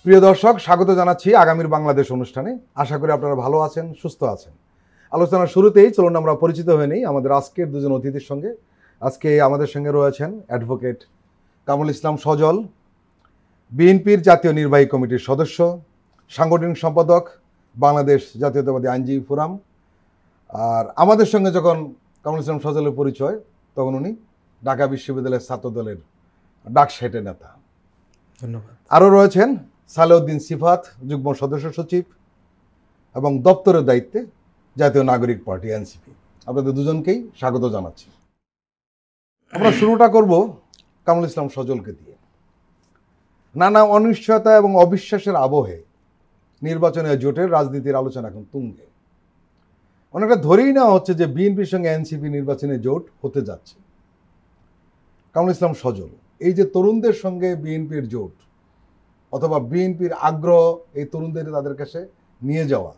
প্রিয় দর্শক, স্বাগত জানাচ্ছি আগামীর বাংলাদেশ অনুষ্ঠানে। আশা করি আপনারা ভালো আছেন, সুস্থ আছেন। আলোচনার শুরুতেই চলুন আমরা পরিচিত হয়ে নিই আমাদের আজকের দুজন অতিথির সঙ্গে। আজকে আমাদের সঙ্গে রয়েছেন অ্যাডভোকেট কামরুল ইসলাম সজল, বিএনপির জাতীয় নির্বাহী কমিটির সদস্য, সাংগঠনিক সম্পাদক, বাংলাদেশ জাতীয়তাবাদী আইনজীবী ফোরাম। আর আমাদের সঙ্গে যখন কামরুল ইসলাম সজলের পরিচয়, তখন উনি ঢাকা বিশ্ববিদ্যালয়ের ছাত্রদলের ডাকসাইটে নেতা। ধন্যবাদ। আরও রয়েছেন সালেউদ্দিন সিফাত, যুগ্ম সদস্য সচিব এবং দপ্তরের দায়িত্বে জাতীয় নাগরিক পার্টি এনসিপি। আপনাদের দুজনকেই স্বাগত জানাচ্ছি। আমরা শুরুটা করব কামরুল ইসলাম সজলকে দিয়ে। নানা অনিশ্চয়তা এবং অবিশ্বাসের আবহে নির্বাচনের জোটের রাজনীতির আলোচনা এখন তুঙ্গে। অনেকটা ধরেই নেওয়া হচ্ছে যে বিএনপির সঙ্গে এনসিপি নির্বাচনে জোট হতে যাচ্ছে। কামরুল ইসলাম সজল, এই যে তরুণদের সঙ্গে বিএনপির জোট অথবা বিএনপির আগ্রহ এই তরুণদের তাদের কাছে নিয়ে যাওয়া,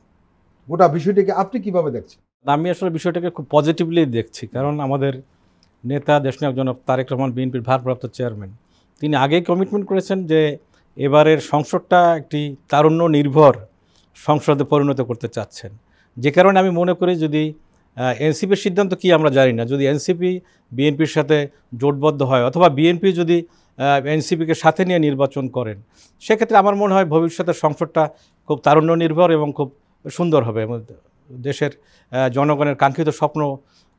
গোটা বিষয়টিকে আপনি কিভাবে দেখছেন? আমি আসলে বিষয়টাকে খুব পজিটিভলি দেখছি, কারণ আমাদের নেতা দেশনায়ক জনাব তারেক রহমান, বিএনপির ভারপ্রাপ্ত চেয়ারম্যান, তিনি আগেই কমিটমেন্ট করেছেন যে এবারের সংসদটা একটি তারুণ্য নির্ভর সংসদে পরিণত করতে চাচ্ছেন। যে কারণে আমি মনে করি যদি এনসিপির সিদ্ধান্ত কি আমরা জানি না, যদি এনসিপি বিএনপির সাথে জোটবদ্ধ হয় অথবা বিএনপি যদি এনসিপিকে সাথে নিয়ে নির্বাচন করেন, সেক্ষেত্রে আমার মনে হয় ভবিষ্যতের সংসদটা খুব তারুণ্য নির্ভর এবং খুব সুন্দর হবে, দেশের জনগণের কাঙ্ক্ষিত স্বপ্ন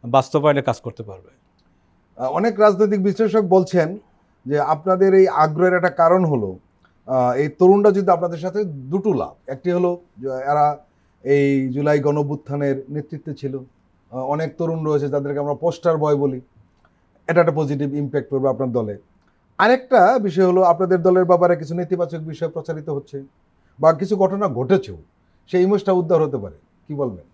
বাস্তবায়নে কাজ করতে পারবে। অনেক রাজনৈতিক বিশ্লেষক বলছেন যে আপনাদের এই আগ্রহের একটা কারণ হলো এই তরুণরা যদি আপনাদের সাথে দুটো লাভ। একটি হলো এরা এই জুলাই গণঅভ্যুত্থানের নেতৃত্বে ছিল, অনেক তরুণ রয়েছে যাদেরকে আমরা পোস্টার বয় বলি, এটা একটা পজিটিভ ইম্প্যাক্ট পড়বে আপনার দলে। আরেকটা বিষয় হলো আপনাদের দলের ব্যাপারে কিছু নেতিবাচক বিষয় প্রচারিত হচ্ছে বা কিছু ঘটনা ঘটেছেও, সেই ইমেজটা উদ্ধার হতে পারে। কি বলবেন?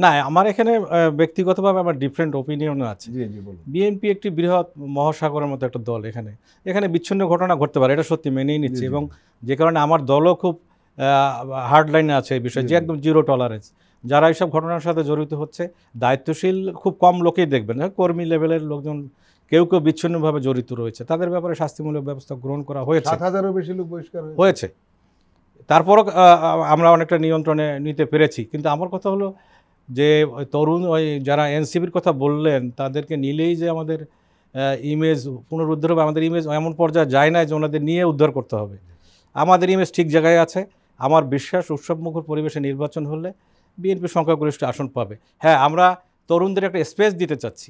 না, আমার এখানে ব্যক্তিগতভাবে আমার ডিফারেন্ট ওপিনিয়নও আছে। জি জি বলুন। বিএনপি একটি বৃহৎ মহাসাগরের মতো একটা দল, এখানে বিচ্ছিন্ন ঘটনা ঘটতে পারে, এটা সত্যি মেনেই নিচ্ছি। এবং যে কারণে আমার দলও খুব হার্ড লাইনে আছে এই বিষয়ে, যে একদম জিরো টলারেন্স। যারা এইসব ঘটনার সাথে জড়িত হচ্ছে, দায়িত্বশীল খুব কম লোকেই দেখবেন, কর্মী লেভেলের লোকজন কেউ কেউ বিচ্ছিন্নভাবে জড়িত রয়েছে, তাদের ব্যাপারে শাস্তিমূলক ব্যবস্থা গ্রহণ করা হয়েছে। ৭,০০০-এরও বেশি লোক বহিষ্কার হয়েছে, তারপরও আমরা অনেকটা নিয়ন্ত্রণে নিতে পেরেছি। কিন্তু আমার কথা হলো যে তরুণ ওই যারা এনসিপির কথা বললেন, তাদেরকে নিলেই যে আমাদের ইমেজ পুনরুদ্ধার হবে, আমাদের ইমেজ এমন পর্যায়ে যায় না যে ওনাদের নিয়ে উদ্ধার করতে হবে। আমাদের ইমেজ ঠিক জায়গায় আছে। আমার বিশ্বাস উৎসবমুখর পরিবেশে নির্বাচন হলে বিএনপি সংখ্যাগরিষ্ঠ আসন পাবে। হ্যাঁ, আমরা তরুণদের একটা স্পেস দিতে চাচ্ছি,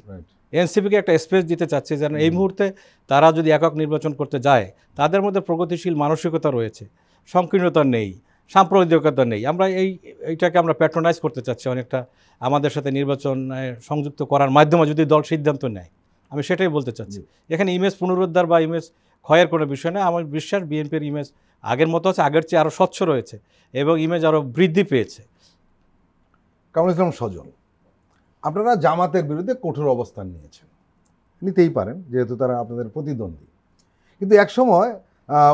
এনসিপিকে একটা স্পেস দিতে চাচ্ছি, যেন এই মুহূর্তে তারা যদি একক নির্বাচন করতে যায়, তাদের মধ্যে প্রগতিশীল মানসিকতা রয়েছে, সংকীর্ণতা নেই, সাম্প্রদায়িকতা নেই। আমরা এইটাকে আমরা প্যাট্রোনাইজ করতে চাচ্ছি অনেকটা, আমাদের সাথে নির্বাচন সংযুক্ত করার মাধ্যমে যদি দল সিদ্ধান্ত নেয়। আমি সেটাই বলতে চাচ্ছি। এখানে ইমেজ পুনরুদ্ধার বা ইমেজ ক্ষয়ের কোনো বিষয় নয়। আমার বিশ্বাস বিএনপির ইমেজ আগের মতো আছে, আগের চেয়ে আরও স্বচ্ছ রয়েছে এবং ইমেজ আরও বৃদ্ধি পেয়েছে। কামরুল ইসলাম সজল, আপনারা জামাতের বিরুদ্ধে কঠোর অবস্থান নিয়েছেন, নিতেই পারেন যেহেতু তারা আপনাদের প্রতিদ্বন্দ্বী। কিন্তু একসময়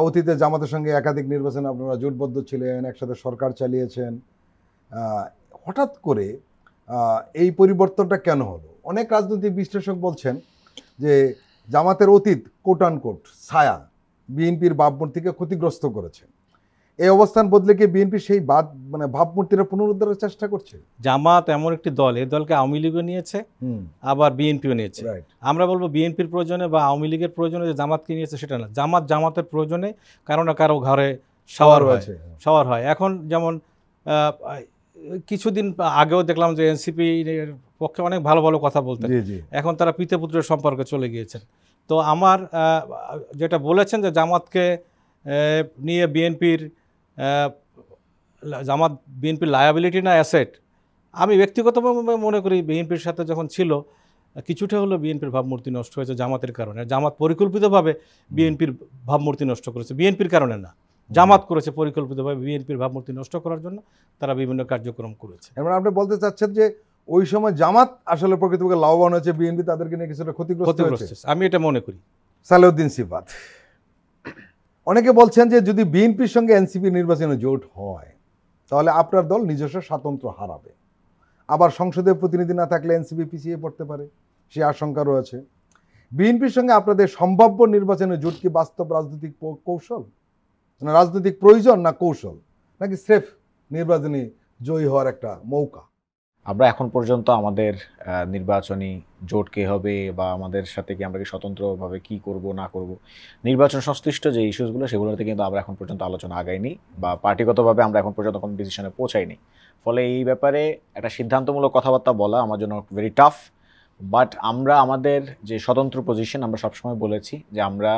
অতীতে জামাতের সঙ্গে একাধিক নির্বাচনে আপনারা জোটবদ্ধ ছিলেন, একসাথে সরকার চালিয়েছেন। হঠাৎ করে এই পরিবর্তনটা কেন হলো? অনেক রাজনৈতিক বিশ্লেষক বলছেন যে জামাতের অতীত কোট অ্যান্ড কোট ছায়া বিএনপির ভাবমূর্তিকে ক্ষতিগ্রস্ত করেছে। এই অবস্থান বদলে কি বিএনপি সেই ভাবমূর্তিটা পুনরুদ্ধারের চেষ্টা করছে? জামাত এমন একটি দল, এই দলকে আওয়ামী লীগও নিয়েছে, আবার বিএনপিও নিয়েছে। আমরা বলবো বিএনপির প্রয়োজনে বা আওয়ামী লীগের প্রয়োজনে যে জামাতকে নিয়েছে সেটা না, জামাত জামাতের প্রয়োজনে কারো না কারো ঘরে সওয়ার হয়। এখন যেমন কিছুদিন আগেও দেখলাম যে এনসিপি এর পক্ষে অনেক ভালো ভালো কথা বলতেন, এখন তারা পিতা পুত্রের সম্পর্কে চলে গিয়েছেন। তো আমার যেটা বলেছেন যে জামাতকে নিয়ে বিএনপির লায়াবিলিটি না অ্যাসেট, আমি ব্যক্তিগতভাবে মনে করি বিএনপির সাথে যখন ছিল কিছুটা হলো বিএনপির ভাবমূর্তি নষ্ট হয়েছে জামাতের কারণে। জামাত পরিকল্পিতভাবে বিএনপির ভাবমূর্তি নষ্ট করেছে, বিএনপির কারণে না, জামাত করেছে পরিকল্পিতভাবে বিএনপির ভাবমূর্তি নষ্ট করার জন্য তারা বিভিন্ন কার্যক্রম করেছে। এবার আপনি বলতে চাচ্ছেন যে ওই সময় জামাত আসলে প্রকৃতপক্ষে লাভবান হয়েছে, বিএনপি তাদেরকে নিয়ে কিছুটা ক্ষতিগ্রস্ত হয়েছে, আমি এটা মনে করি। সালেউদ্দিন সিফাত, অনেকে বলছেন যে যদি বিএনপির সঙ্গে এনসিপি নির্বাচনে জোট হয় তাহলে আপনার দল নিজস্ব স্বাতন্ত্র্য হারাবে, আবার সংসদে প্রতিনিধি না থাকলে এনসিপি পিছিয়ে পড়তে পারে, সে আশঙ্কা রয়েছে। বিএনপির সঙ্গে আপনাদের সম্ভাব্য নির্বাচনে জোট কি বাস্তব রাজনৈতিক কৌশল? মানে রাজনৈতিক প্রয়োজন না কৌশল নাকি স্রেফ নির্বাচনী জয়ী হওয়ার একটা মৌকা? আমরা এখন পর্যন্ত আমাদের নির্বাচনী জোট কে হবে বা আমাদের সাথে কি আমরা কি স্বতন্ত্রভাবে কি করব না করব, নির্বাচন সংশ্লিষ্ট যে ইস্যুসগুলো সেগুলোতে কিন্তু আমরা এখন পর্যন্ত আলোচনা আগাইনি বা পার্টিগতভাবে আমরা এখন পর্যন্ত কোনো ডিসিশনে পৌঁছাইনি। ফলে এই ব্যাপারে একটা সিদ্ধান্তমূলক কথাবার্তা বলা আমার জন্য ভেরি টাফ। বাট আমরা আমাদের যে স্বতন্ত্র পজিশন আমরা সবসময় বলেছি যে আমরা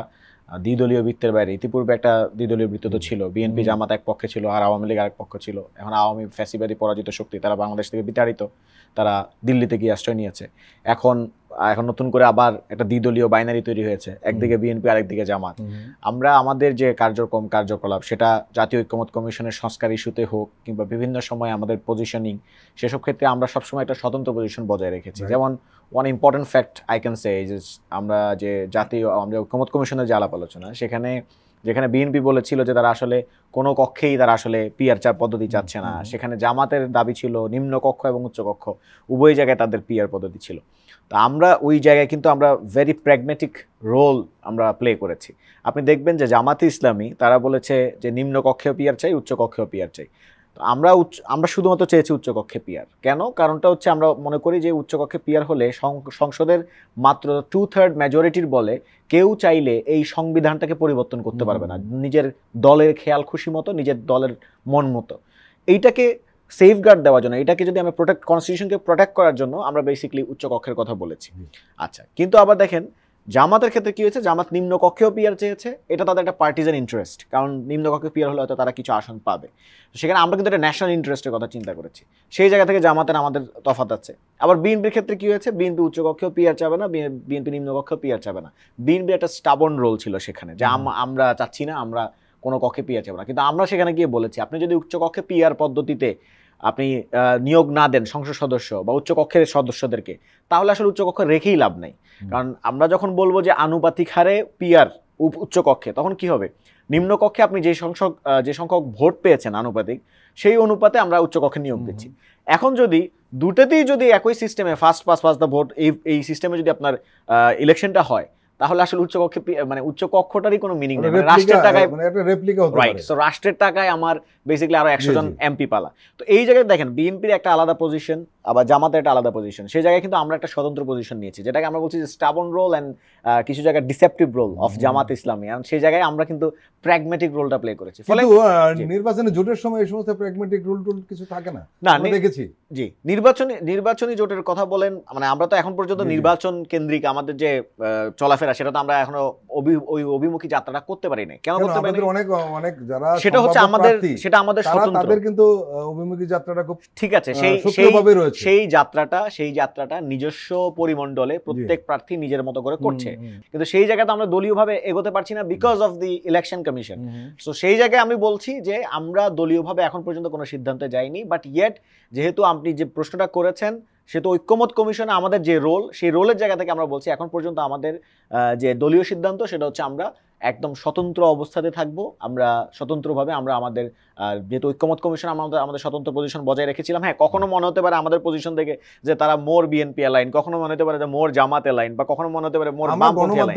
দ্বিদলীয় বৃত্তের বাইরে, ইতিপূর্বে একটা দ্বিদলীয় বৃত্ত তো ছিল, বিএনপি জামাত এক পক্ষে ছিল আর আওয়ামী লীগ আরেক পক্ষ ছিল। এখন আওয়ামী ফ্যাসিবাদী পরাজিত শক্তি, তারা বাংলাদেশ থেকে বিতাড়িত, তারা দিল্লিতে গিয়ে আশ্রয় নিয়েছে। এখন নতুন করে আবার একটা দ্বিদলীয় বাইনারি তৈরি হয়েছে, একদিকে বিএনপি আরেকদিকে জামাত। আমরা আমাদের যে কার্যকলাপ সেটা জাতীয় ঐক্যমত্য কমিশনের সংস্কার ইস্যুতে হোক কিংবা বিভিন্ন সময় আমাদের পজিশনিং, সেসব ক্ষেত্রে আমরা সবসময় একটা স্বতন্ত্র পজিশন বজায় রেখেছি। যেমন one important fact I can say যে আমরা যে আমরা ঐক্যমত্য কমিশনের যে আলাপ আলোচনা, যেখানে বিএনপি বলেছিল যে তারা আসলে কোনো কক্ষেই তারা আসলে পিআর পদ্ধতি চাচ্ছে না, সেখানে জামাতের দাবি ছিল নিম্ন কক্ষ এবং উচ্চ কক্ষ উভয় জায়গায় তাদের পিআর পদ্ধতি ছিল। তো আমরা ওই জায়গায় কিন্তু আমরা ভেরি প্র্যাগমেটিক রোল আমরা প্লে করেছি। আপনি দেখবেন যে জামাতে ইসলামী তারা বলেছে যে নিম্ন কক্ষেও পিআর চাই, উচ্চ কক্ষেও পিআর চাই। তো আমরা শুধুমাত্র চেয়েছি উচ্চকক্ষে পিআর। কেন? কারণটা হচ্ছে আমরা মনে করি যে উচ্চকক্ষে পিআর হলে সংসদের মাত্র 2/3 মেজরিটির বলে কেউ চাইলে এই সংবিধানটাকে পরিবর্তন করতে পারবে না নিজের দলের খেয়াল খুশি মতো, নিজের দলের মন মতো। এইটাকে সেফগার্ড দেওয়ার জন্য, এটাকে যদি আমরা কনস্টিটিউশনকে প্রোটেক্ট করার জন্য আমরা বেসিক্যালি উচ্চকক্ষের কথা বলেছি। আচ্ছা, কিন্তু আবার দেখেন জামাতের ক্ষেত্রে কি হয়েছে, জামাত নিম্ন কক্ষেও পিআর চেয়েছে। এটা তাদের একটা পার্টিজান ইন্টারেস্ট, কারণ নিম্ন কক্ষে পিআর হলে হয়তো তারা কিছু আসন পাবে। সেখানে আমরা কিন্তু একটা ন্যাশনাল ইন্টারেস্টের কথা চিন্তা করেছি। সেই জায়গা থেকে জামাতের আমাদের তফাৎ আছে। আবার বিএনপির ক্ষেত্রে কি হয়েছে, বিএনপি উচ্চকক্ষেও পিআর চাবে না, বিএনপি নিম্নকক্ষেও পিআর চাবে না। বিএনপি একটা স্টাবন রোল ছিল সেখানে যে আমরা চাচ্ছি না, আমরা কোনো কক্ষে পিআর চাবো না। কিন্তু আমরা সেখানে গিয়ে বলেছি আপনি যদি উচ্চকক্ষে পিআর পদ্ধতিতে আপনি নিয়োগ না দেন সংসদ সদস্য বা উচ্চকক্ষের সদস্যদেরকে, তাহলে আসলে উচ্চকক্ষ রেখেই লাভ নাই। কারণ আমরা যখন বলবো যে আনুপাতিক হারে পিআর উচ্চকক্ষে, তখন কি হবে, নিম্নকক্ষে আপনি যে সংখ্যক ভোট পেয়েছেন আনুপাতিক, সেই অনুপাতে আমরা উচ্চকক্ষে নিয়োগ দিচ্ছি। এখন যদি দুটোতেই যদি একই সিস্টেমে ফার্স্ট পাস দ্য ভোট এই সিস্টেমে যদি আপনার ইলেকশনটা হয়, তাহলে আসলে উচ্চকক্ষে মানে উচ্চকক্ষটারই কোনো মিনিং নেই। রাষ্ট্রের টাকায় একটা রেপ্লিকা হতে পারে। রাইট, সো রাষ্ট্রের টাকায় আমার বেসিক্যালি আরো 100 জন এমপি পালা। তো এই জায়গায় দেখেন বিএনপির একটা আলাদা পজিশন, আবার জামাতের একটা আলাদা পজিশন। সেই জায়গায় কিন্তু আমরা একটা স্বতন্ত্র পজিশন নিয়েছি, যেটাকে আমরা বলছি যে স্টাবন রোল এন্ড কিছু জায়গায় deceptive role of Jamaat Islami. আর সেই জায়গায় আমরা কিন্তু প্র্যাগম্যাটিক রোলটা প্লে করেছি। ফলে নির্বাচনী জোটের সময় এই সমস্ত প্র্যাগম্যাটিক রোল কিছু থাকে না, আমরা দেখেছি। জি, নির্বাচনী জোটের কথা বলেন, মানে আমরা তো এখন পর্যন্ত নির্বাচন কেন্দ্রিক আমাদের যে চলাফেরা, সেটা তো আমরা এখনো ওই অভিমুখী যাত্রাটা করতে পারি না। কেন করতে পারি? অনেক যারা সেটা হচ্ছে আমাদের স্বতন্ত্র, তাদের কিন্তু অভিমুখী যাত্রাটা খুব ঠিক আছে। সেই যাত্রাটা নিজস্ব পরিমণ্ডলে প্রত্যেক প্রার্থী নিজের মতো করে করছে, কিন্তু সেই জায়গাতে আমরা দলীয়ভাবে এগোতে পারছি না because of the election commission. So সেই জায়গায় আমি বলছি যে আমরা দলীয়ভাবে এখন পর্যন্ত কোনো সিদ্ধান্তে যাইনি। বাট ইয়েট যেহেতু আপনি যে প্রশ্নটা করেছেন, সেহেতু ঐক্যমত কমিশনে আমাদের যে রোল, সেই রোলের জায়গা থেকে আমরা বলছি এখন পর্যন্ত আমাদের যে দলীয় সিদ্ধান্ত সেটা হচ্ছে আমরা একদম স্বতন্ত্র অবস্থাতে থাকবো। আমরা স্বতন্ত্রভাবে আমরা আমাদের যেহেতু ঐক্যমত কমিশন আমাদের স্বতন্ত্র পজিশন বজায় রেখেছিলাম। হ্যাঁ, কখনো মনে হতে পারে আমাদের পজিশন থেকে যে তারা মোর বিএনপি অ্যালাইন, কখনো মনে হতে পারে যে মোর জামাত অ্যালাইন, বা কখনো মনে হতে পারে মোর বামপন্থী অ্যালাইন।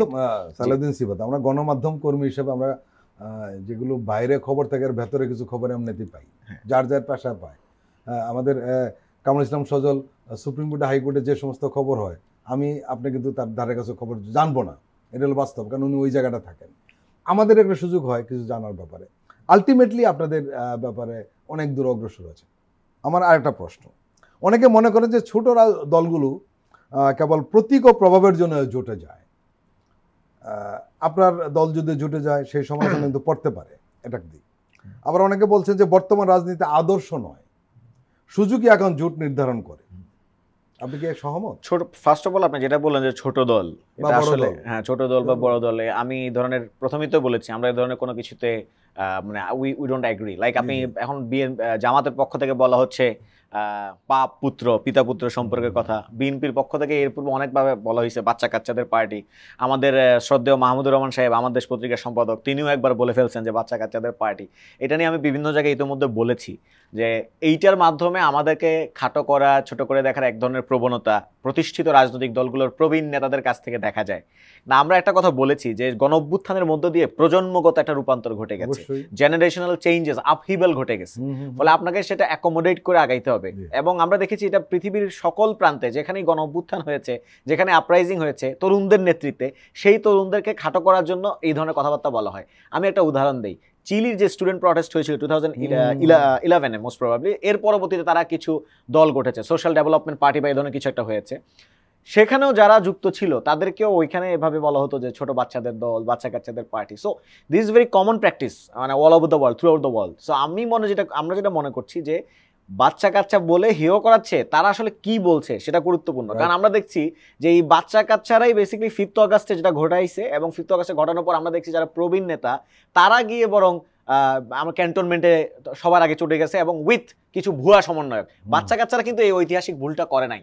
সালাউদ্দিন সিফাত, আমরা গণমাধ্যম কর্মী হিসেবে আমরা যেগুলো বাইরে খবর থাকে আর ভেতরে কিছু খবর এমনিতেই পাই, যার পেশা পায়। আমাদের কামরুল ইসলাম সজল সুপ্রিম কোর্টে হাইকোর্টে যে সমস্ত খবর হয়, আপনি কিন্তু তার ধারে কাছে খবর জানবো না, এটা হলো বাস্তব, কারণ উনি ওই জায়গাটা থাকেন। আমাদের একটা সুযোগ হয় কিছু জানার ব্যাপারে। আলটিমেটলি আপনাদের ব্যাপারে অনেক দূর অগ্রসর আছে। আমার আরেকটা প্রশ্ন, অনেকে মনে করেন যে ছোট দলগুলো কেবল প্রতীক ও প্রভাবের জন্য জোটে যায়। আপনার দল যদি জোটে যায় সেই সমাধান কিন্তু পড়তে পারে, এটা দিক। আবার অনেকে বলছেন যে বর্তমান রাজনীতি আদর্শ নয়, সুযোগই এখন জোট নির্ধারণ করে। আপনি কি সহমত? ফার্স্ট অফ অল আপনি যেটা বললেন যে ছোট দল, এটা আসলে হ্যাঁ, ছোট দল বা বড় দলে আমি এই ধরনের প্রথমেই তো বলেছি আমরা এই ধরনের কোনো কিছুতে মানে উই ডোন্ট এগ্রি। লাইক আপনি এখন জামাতের পক্ষ থেকে বলা হচ্ছে বাপ পুত্র পিতা পুত্র সম্পর্কের কথা, বিএনপির পক্ষ থেকে এর পূর্বে অনেকভাবে বলা হয়েছে বাচ্চা কাচ্চাদের পার্টি। আমাদের শ্রদ্ধেয় মাহমুদুর রহমান সাহেব, আমাদের দেশ পত্রিকার সম্পাদক, তিনিও একবার বলে ফেলছেন যে বাচ্চা কাচ্চাদের পার্টি। এটা নিয়ে আমি বিভিন্ন জায়গায় ইতিমধ্যে বলেছি যে এইটার মাধ্যমে আমাদেরকে খাটো করা, ছোট করে দেখার এক ধরনের প্রবণতা প্রতিষ্ঠিত রাজনৈতিক দলগুলোর প্রবীণ নেতাদের কাছ থেকে দেখা যায় না। আমরা একটা কথা বলেছি যে গণ অভ্যুত্থানের মধ্য দিয়ে প্রজন্মগত একটা রূপান্তর ঘটে গেছে। অবশ্যই। জেনারেশনাল চেঞ্জেস, আপহিবেল ঘটে গেছে। ফলে আপনাকে সেটা অ্যাকোমোডেট করে আগাইতে হবে। এবং আমরা দেখেছি এটা পৃথিবীর সকল প্রান্তে, যেখানেই গণ অভ্যুত্থান হয়েছে, যেখানে আপরাইজিং হয়েছে তরুণদের নেতৃত্বে, সেই তরুণদেরকে খাটো করার জন্য এই ধরনের কথাবার্তা বলা হয়। আমি একটা উদাহরণ দিই, চিলির যে স্টুডেন্ট প্রটেস্ট হয়েছিল 2011-এ মোস্ট প্রবাবলি, এর পরবর্তীতে তারা কিছু দল গঠেছে, সোশ্যাল ডেভেলপমেন্ট পার্টি বা এই ধরনের কিছু একটা হয়েছে। সেখানেও যারা যুক্ত ছিল তাদেরকেও ওইখানে এভাবে বলা হতো যে ছোট বাচ্চাদের দল, বাচ্চা কাচ্চাদের party. So this is very common practice, মানে all over the world, throughout the world. So আমরা যেটা মনে করছি যে বাচ্চা কাচ্চা বলে হেয় করাচ্ছে, তারা আসলে কি বলছে সেটা গুরুত্বপূর্ণ। কারণ আমরা দেখছি যে এই বাচ্চা কাচ্চারাই বেসিক্যালি 5th অগাস্টে যেটা ঘটাইছে, এবং 5th অগাস্টে ঘটানোর পর আমরা দেখছি যারা প্রবীণ নেতা তারা গিয়ে বরং আমার ক্যান্টনমেন্টে সবার আগে চটে গেছে, এবং উইথ কিছু ভুয়া সমন্বয়ক। বাচ্চা কাচ্চারা কিন্তু এই ঐতিহাসিক ভুলটা করে নাই,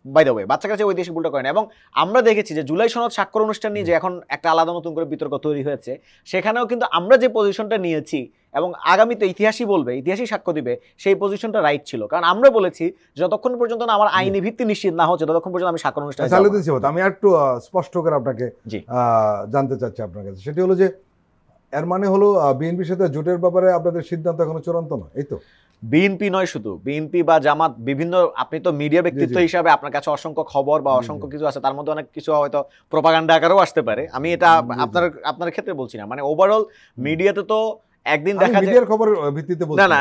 বাই দ্য ওয়ে, বাচ্চা কাছে ঐতিহাসিক ভুলটা করে না। এবং আমরা দেখেছি যে জুলাই সনদ স্বাক্ষর অনুষ্ঠান নিয়ে যে এখন একটা আলাদা নতুন করে বিতর্ক তৈরি হয়েছে, সেখানেও কিন্তু আমরা যে পজিশনটা নিয়েছি, এবং আগামীতে ইতিহাসই বলবে, ইতিহাসই সাক্ষ্য দিবে, সেই পজিশনটা রাইট ছিল। কারণ আমরা বলেছি যতক্ষণ পর্যন্ত না আমার আইনি ভিত্তি নিশ্চিত না হচ্ছে, ততক্ষণ পর্যন্ত আমি স্বাক্ষর অনুষ্ঠানে যাব না। আমি একটু স্পষ্ট করে আপনাকে জানতে চাচ্ছি আপনার কাছে, সেটি হলো যে এর মানে হলো বিএনপির সাথে জোটের ব্যাপারে আপনাদের সিদ্ধান্ত এখনো চূড়ান্ত না, এই তো? বিএনপি নয়, শুধু বিএনপি বা জামাত, বিভিন্ন, আপনি তো মিডিয়া ব্যক্তিত্ব হিসাবে আপনার কাছে অসংখ্য খবর বা অসংখ্য কিছু আছে, তার মধ্যে অনেক কিছু হয়তো প্রোপাগান্ডা আকারেও আসতে পারে। আমি এটা আপনার ক্ষেত্রে বলছি না, মানে ওভারঅল মিডিয়াতে তো একদিন দেখা যায় মিডিয়ার খবরের ভিত্তিতে বলছি না,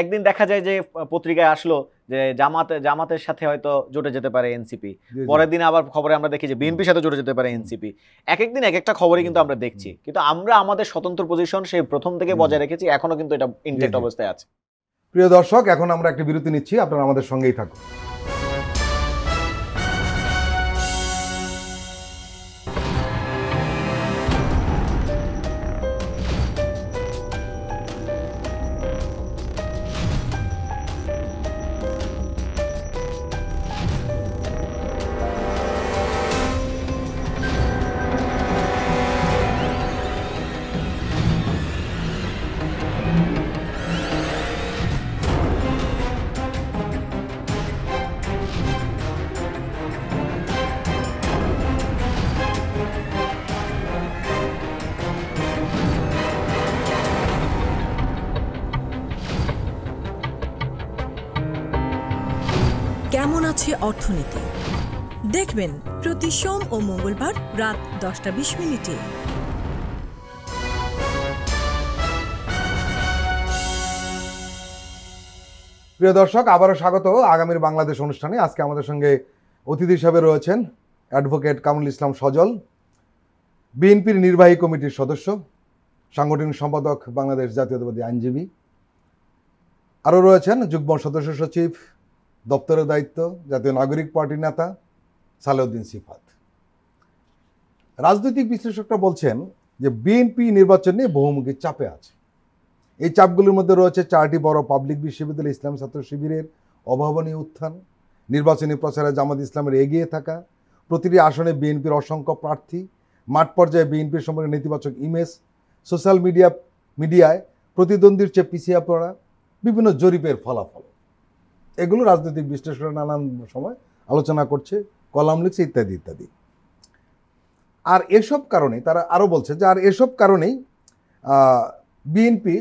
একদিন দেখা যায় যে পত্রিকায় আসলো যে জামাতের সাথে হয়তো জোটে যেতে পারে এনসিপি, পরের দিন আবার খবরে আমরা দেখি যে বিএনপির সাথে জোটে যেতে পারে এনসিপি। এক একদিন এক একটা খবরই কিন্তু আমরা দেখছি, কিন্তু আমরা আমাদের স্বতন্ত্র পজিশন সেই প্রথম থেকে বজায় রেখেছি, এখনো কিন্তু এটা ইনটেক্ট অবস্থায় আছে। প্রিয় দর্শক, এখন আমরা একটা বিরতি নিচ্ছি, আপনারা আমাদের সঙ্গেই থাকুন। কেমন আছে অর্থনীতি দেখবেন প্রতি সোম ও মঙ্গলবার রাত 10:20। প্রিয় দর্শক, আবারও স্বাগত আগামীর বাংলাদেশ অনুষ্ঠানে। আজকে আমাদের সঙ্গে অতিথি হিসাবে রয়েছেন অ্যাডভোকেট কামরুল ইসলাম সজল, বিএনপির নির্বাহী কমিটির সদস্য, সাংগঠনিক সম্পাদক, বাংলাদেশ জাতীয়তাবাদী আইনজীবী। আরও রয়েছেন যুগ্ম সদস্য সচিব, দপ্তরের দায়িত্ব, জাতীয় নাগরিক পার্টির নেতা সালেউদ্দিন সিফাত। রাজনৈতিক বিশ্লেষকরা বলছেন যে বিএনপি নির্বাচন নিয়ে বহুমুখী চাপে আছে। এই চাপগুলির মধ্যে রয়েছে 4টি বড় পাবলিক বিশ্ববিদ্যালয় ইসলামী ছাত্র শিবিরের অভাবনীয় উত্থান, নির্বাচনী প্রচারে জামাত ইসলামের এগিয়ে থাকা, প্রতিটি আসনে বিএনপির অসংখ্য প্রার্থী, মাঠ পর্যায়ে বিএনপির সম্পর্কে নেতিবাচক ইমেজ, সোশ্যাল মিডিয়ায় প্রতিদ্বন্দ্বীর চেয়ে পিছিয়ে পড়া, বিভিন্ন জরিপের ফলাফল। এগুলো রাজনৈতিক বিশ্লেষকরা নানান সময় আলোচনা করছে, কলাম লিখছে, ইত্যাদি ইত্যাদি। আর এসব কারণে তারা আরও বলছে যে এসব কারণেই বিএনপি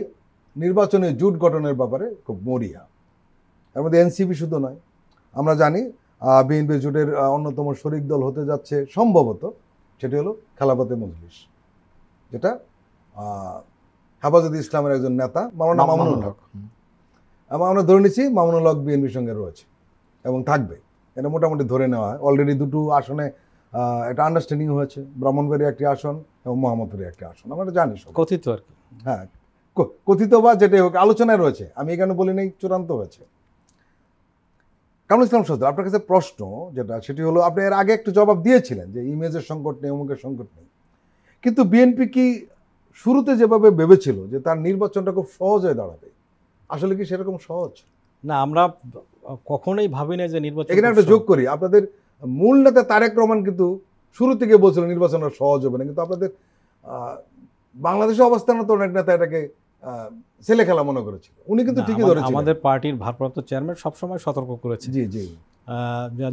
নির্বাচনে জোট গঠনের ব্যাপারে খুব মরিয়া। এর মধ্যে এনসিপি শুধু নয়, আমরা জানি বিএনপি জোটের অন্যতম শরিক দল হতে যাচ্ছে সম্ভবত, সেটি হলো খেলাফতে মজলিস, যেটা হেফাজতে ইসলামের একজন নেতা মাওলানা মামুনুল হক। এবং আমরা ধরে নিচ্ছি মামুনুল হক বিএনপির সঙ্গে রয়েছে এবং থাকবে, এটা মোটামুটি ধরে নেওয়া হয়। অলরেডি দুটো আসনে একটা আন্ডারস্ট্যান্ডিং হয়েছে, ব্রাহ্মণবাড়ির একটি আসন এবং মোহাম্মদপুরের একটি আসন, আমরা জানি সব কথিত আর কি। হ্যাঁ, কথিত বা যেটাই হোক আলোচনায় রয়েছে, আমি এখানে বলি নাই চূড়ান্ত হয়েছে। কামরুল ইসলাম সজল, আপনার কাছে প্রশ্ন যেটা, সেটি হলো আপনি এর আগে একটু জবাব দিয়েছিলেন যে ইমেজের সংকট নেই, অমুকের সংকট নেই, কিন্তু বিএনপি কি শুরুতে যেভাবে ভেবেছিল যে তার নির্বাচনটা খুব সহজ হয়ে দাঁড়াবে, আসলে কি সেরকম সহজ? না, আমরা কখনোই ভাবি না যে নির্বাচন। এখানে একটা যোগ করি, আপনাদের মূল নেতা তারেক রহমান কিন্তু শুরু থেকে বলছিল নির্বাচনটা সহজ হবে না, কিন্তু আপনাদের বাংলাদেশের অবস্থানত অনেক নেতা এটাকে ছেলে খেলা মনে করেছিল। উনি কিন্তু ঠিকই ধরেছেন। আমাদের পার্টির ভারপ্রাপ্ত চেয়ারম্যান সবসময় সতর্ক করেছে, জি জি,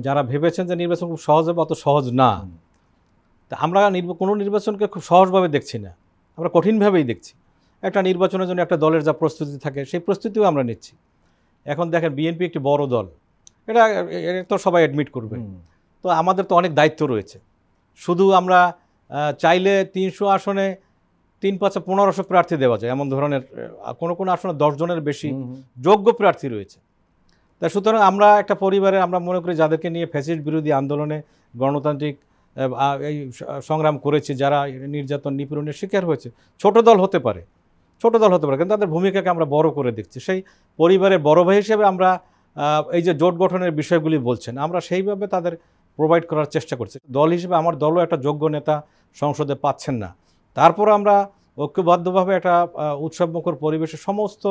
যারা ভেবেছেন যে নির্বাচন খুব সহজ হবে, অত সহজ না। তা আমরা কোনো নির্বাচনকে খুব সহজভাবে দেখছি না, আমরা কঠিনভাবেই দেখছি। একটা নির্বাচনের জন্য একটা দলের যা প্রস্তুতি থাকে সেই প্রস্তুতিও আমরা নিচ্ছি। এখন দেখেন বিএনপি একটি বড় দল, এটা তো সবাই অ্যাডমিট করবে। তো আমাদের তো অনেক দায়িত্ব রয়েছে। শুধু আমরা চাইলে 300 আসনে 3-5-1500 প্রার্থী দেওয়া যায়, এমন ধরনের কোনো কোনো আসনে 10 জনের বেশি যোগ্য প্রার্থী রয়েছে। তা সুতরাং আমরা একটা পরিবারে আমরা মনে করি যাদেরকে নিয়ে ফ্যাসিস্ট বিরোধী আন্দোলনে গণতান্ত্রিক এই সংগ্রাম করেছে, যারা নির্যাতন নিপীড়নের শিকার হয়েছে, ছোট দল হতে পারে কিন্তু তাদের ভূমিকাকে আমরা বড় করে দেখছি। সেই পরিবারের বড় ভাই হিসেবে আমরা এই যে জোট গঠনের বিষয়গুলি বলছেন, আমরা সেইভাবে তাদের প্রোভাইড করার চেষ্টা করছি। দল হিসেবে আমার দলও একটা যোগ্য নেতা সংসদে পাচ্ছেন না, তারপর আমরা ঐক্যবদ্ধভাবে একটা উৎসবমুখর পরিবেশে সমস্ত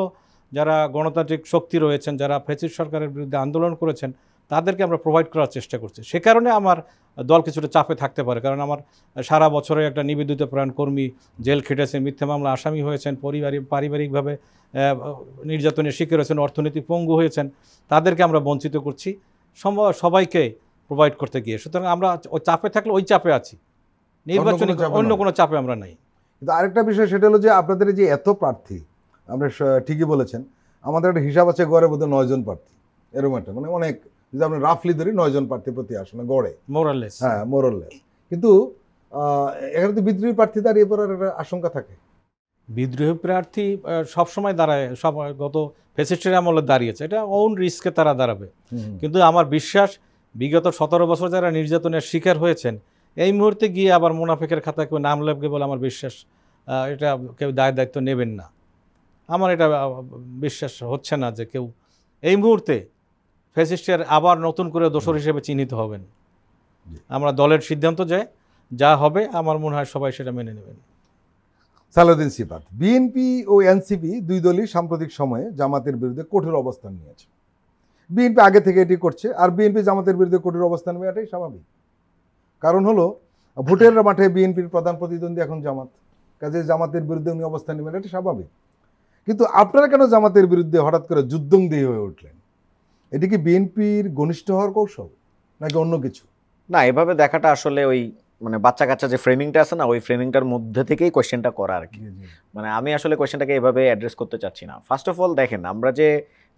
যারা গণতান্ত্রিক শক্তি রয়েছেন, যারা ফ্যাসিস্ট সরকারের বিরুদ্ধে আন্দোলন করেছেন, তাদেরকে আমরা প্রোভাইড করার চেষ্টা করছি। সে কারণে আমার দল কিছুটা চাপে থাকতে পারে, কারণ আমার সারা বছরে একটা নিবেদিত প্রাণ কর্মী জেল খেটেছেন, মিথ্যা মামলা আসামি হয়েছেন, পারিবারিকভাবে নির্যাতনের শিকার হয়েছেন, অর্থনৈতিক পঙ্গু হয়েছেন, তাদেরকে আমরা বঞ্চিত করছি সবাইকে প্রোভাইড করতে গিয়ে। সুতরাং আমরা ওই চাপে থাকলে ওই চাপে আছি, নির্বাচনী অন্য কোনো চাপে আমরা নাই। কিন্তু আরেকটা বিষয় সেটা হলো যে আপনাদের যে এত প্রার্থী, আমরা ঠিকই বলেছেন, আমাদের একটা হিসাব আছে গড়ে বোধহয় 9 জন প্রার্থী, এরকম একটা মানে অনেক, যদি আপনি রাফলি ধরি 9 জন প্রার্থী প্রতি আসনে গড়ে, মোরাললেস। হ্যাঁ মোরাললেস। কিন্তু এখানে তো বিদ্রোহী প্রার্থী দাঁড়িয়ে পড়ার একটা আশঙ্কা থাকে। বিদ্রোহী প্রার্থী সবসময় দাঁড়ায়, সব গত ফ্যাসিস্টের আমলে দাঁড়িয়েছে, এটা ওন রিস্কে তারা দাঁড়াবে। কিন্তু আমার বিশ্বাস বিগত 17 বছর যারা নির্যাতনের শিকার হয়েছেন, এই মুহূর্তে গিয়ে আবার মুনাফিকের খাতায় কেউ নাম লেখবে বলে আমার বিশ্বাস, এটা কেউ দায়িত্ব নেবেন না। আমার এটা বিশ্বাস হচ্ছে না যে কেউ এই মুহূর্তে ফ্যাসিস্টের আবার নতুন করে দোষর হিসেবে চিহ্নিত হবেন। আমরা দলের সিদ্ধান্ত যা হবে আমার মনে হয় সবাই সেটা মেনে নেবেন। সালাউদ্দিন সিফাত, বিএনপি ও এনসিপি দুই দলই সাম্প্রতিক সময়ে জামাতের বিরুদ্ধে কঠোর অবস্থান নিয়েছে। বিএনপি আগে থেকে এটি করছে, আর বিএনপি জামাতের বিরুদ্ধে কঠোর অবস্থান নেবে, এটাই স্বাভাবিক। কারণ হলো ভোটের মাঠে বিএনপির প্রধান প্রতিদ্বন্দ্বী এখন জামাত, কাজে জামাতের বিরুদ্ধে উনি অবস্থান নেবেন, এটা স্বাভাবিক। কিন্তু আপনারা কেন জামাতের বিরুদ্ধে হঠাৎ করে যুদ্ধংদেহী হয়ে উঠলেন? এটি কি বিএনপির ঘনিষ্ঠ হওয়ার কৌশল নাকি অন্য কিছু? না, এভাবে দেখাটা আসলে ওই মানে বাচ্চা কাচ্চা যে ফ্রেমিংটা আছে না, ওই ফ্রেমিংটার মধ্যে থেকেই কোয়েশ্চেনটা করা আর কি। মানে আমি আসলে কোয়েশ্চেনটাকে এভাবে অ্যাড্রেস করতে চাচ্ছি না। ফার্স্ট অফ অল দেখেন, আমরা যে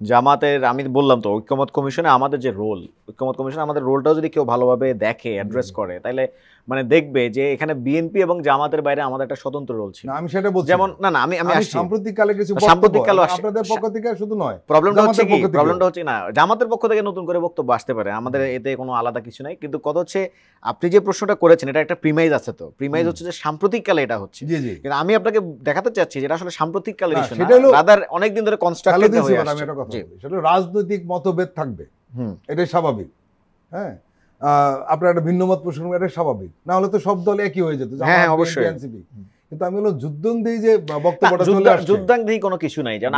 জামাতের, আমি বললাম তো ঐক্যমত কমিশনে আমাদের যে রোল, ঐক্যমত কমিশনে আমাদের রোলটাও যদি কেউ ভালোভাবে দেখে, অ্যাড্রেস করে, তাহলে মানে দেখবে যে এখানে বিএনপি এবং জামাতের বাইরে আমাদের একটা স্বতন্ত্র রোল ছিল। আমি সেটা বলছি, যেমন না আমি সাম্প্রতিককালে কিছু সাম্প্রতিককালে আপনাদের পক্ষ থেকে শুধু নয়, প্রবলেমটা হচ্ছে না জামাতের পক্ষ থেকে নতুন করে বক্তব্য আসতে পারে, আমাদের এতে কোনো আলাদা কিছু নাই। কিন্তু কথা হচ্ছে আপনি যে প্রশ্নটা করেছেন এটা একটা প্রিমাইজ আছে, তো প্রিমাইজ হচ্ছে যে সাম্প্রতিককালে এটা হচ্ছে। কিন্তু আমি আপনাকে দেখাতে চাচ্ছি যেটা আসলে সাম্প্রতিককালের ইস্যু না, রাদার অনেকদিন ধরে কনস্ট্রাক্টেড হয়ে আসছে। আমি একটা কথা বলি, সেটা রাজনৈতিক মতভেদ থাকবে, এটাই স্বাভাবিক। হ্যাঁ, আপনার একটা ভিন্নমত পোষণ করা, এটাই স্বাভাবিক। না হলে তো সব দল একই হয়ে যেত। হ্যাঁ অবশ্যই। কিন্তু আমি হলো যুদ্ধংদেহী যে বক্তব্যটা চলে আসছে, যুদ্ধংদেহী কোনো কিছু নাই। যেমন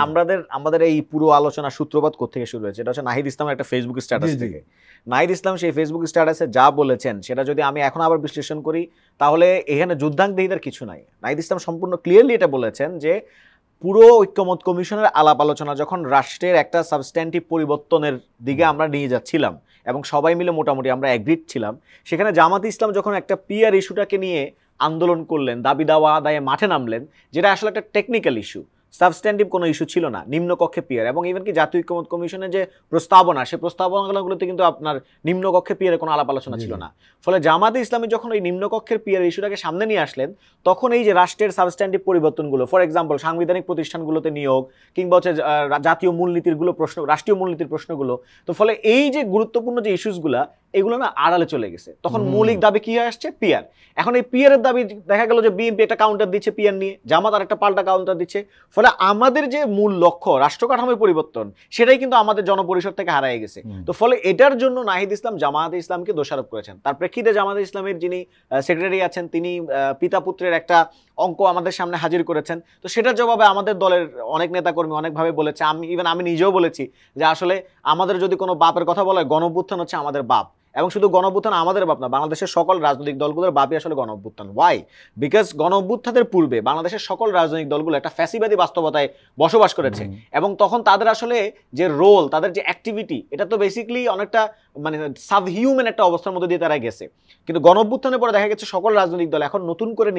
আমাদের এই পুরো আলোচনা সূত্রপাত কোত্থেকে শুরু হয়েছে, এটা হচ্ছে নাহিদ ইসলামের একটা ফেসবুক স্ট্যাটাস থেকে। নাহিদ ইসলাম সেই ফেসবুক স্ট্যাটাসে যা বলেছেন সেটা যদি আমি এখন আবার বিশ্লেষণ করি, তাহলে এখানে যুদ্ধাংদেহীদের কিছু নাই। নাহিদ ইসলাম সম্পূর্ণ ক্লিয়ারলি এটা বলেছেন যে পুরো ঐক্যমত কমিশনের আলাপ আলোচনা যখন রাষ্ট্রের একটা সাবস্ট্যান্টিভ পরিবর্তনের দিকে আমরা নিয়ে যাচ্ছিলাম এবং সবাই মিলে মোটামুটি আমরা অ্যাগ্রিড ছিলাম, সেখানে জামাত ইসলাম যখন একটা পিআর ইস্যুটাকে নিয়ে আন্দোলন করলেন, দাবি দাওয়া আদায়ে মাঠে নামলেন, যেটা আসলে একটা টেকনিক্যাল ইস্যু, সাবস্ট্যান্টিভ কোনো ইস্যু ছিল না, নিম্নকক্ষে পিয়ার। এবং ইভেন কি জাতীয় ঐক্যমত কমিশনের যে প্রস্তাবনা, সেই প্রস্তাবনাগুলোতে কিন্তু আপনার নিম্নকক্ষে পিয়ারের কোনো আলাপ আলোচনা ছিল না। ফলে জামাতে ইসলামী যখন এই নিম্নকক্ষের পিয়ারের ইস্যুটাকে সামনে নিয়ে আসলেন, তখন এই যে রাষ্ট্রের সাবস্ট্যান্টিভ পরিবর্তনগুলো, ফর এক্সাম্পল সাংবিধানিক প্রতিষ্ঠানগুলোতে নিয়োগ কিংবা হচ্ছে জাতীয় মূলনীতিরগুলো প্রশ্ন, রাষ্ট্রীয় মূলনীতির প্রশ্নগুলো, তো ফলে এই যে গুরুত্বপূর্ণ যে ইস্যুসগুলো এগুলো না আড়ালে চলে গেছে। তখন মৌলিক দাবি কি হয়ে আসছে? পিয়ার। এখন এই পিয়ারের দাবি দেখা গেল যে বিএনপি একটা কাউন্টার দিচ্ছে পিয়ার নিয়ে, জামাত আর একটা পাল্টা কাউন্টার দিচ্ছে। ফলে আমাদের যে মূল লক্ষ্য রাষ্ট্র কাঠামোর পরিবর্তন, সেটাই কিন্তু আমাদের জনপরিষদ থেকে হারিয়ে গেছে। তো ফলে এটার জন্য নাহিদ ইসলাম জামায়াতে ইসলামকে দোষারোপ করেছেন। তার প্রেক্ষিতে জামায়াতে ইসলামের যিনি সেক্রেটারি আছেন, তিনি পিতা পুত্রের একটা অঙ্ক আমাদের সামনে হাজির করেছেন। তো সেটার জবাবে আমাদের দলের অনেক নেতাকর্মী অনেকভাবে বলেছে, আমি নিজেও বলেছি যে আসলে আমাদের যদি কোনো বাপের কথা বলা হয়, গণ অভ্যুত্থান হচ্ছে আমাদের বাপ, এবং শুধু গণঅভ্যুত্থান আমাদের বাপ না, বাংলাদেশের সকল রাজনৈতিক দলগুলোর বাপই আসলে গণঅভ্যুত্থান। ওয়াই? বিকজ গণঅভ্যুত্থানের পূর্বে বাংলাদেশের সকল রাজনৈতিক দলগুলো একটা ফ্যাসিবাদী বাস্তবতায় বসবাস করেছে, এবং তখন তাদের আসলে যে রোল, তাদের যে অ্যাক্টিভিটি, এটা তো বেসিক্যালি অনেকটা মানে সাবহিউম্যান একটা অবস্থার মধ্যে দিয়ে তারা গেছে। কিন্তু গণঅভ্যুত্থানের পরে দেখা গেছে সকল রাজনৈতিক দল এখন নতুন করে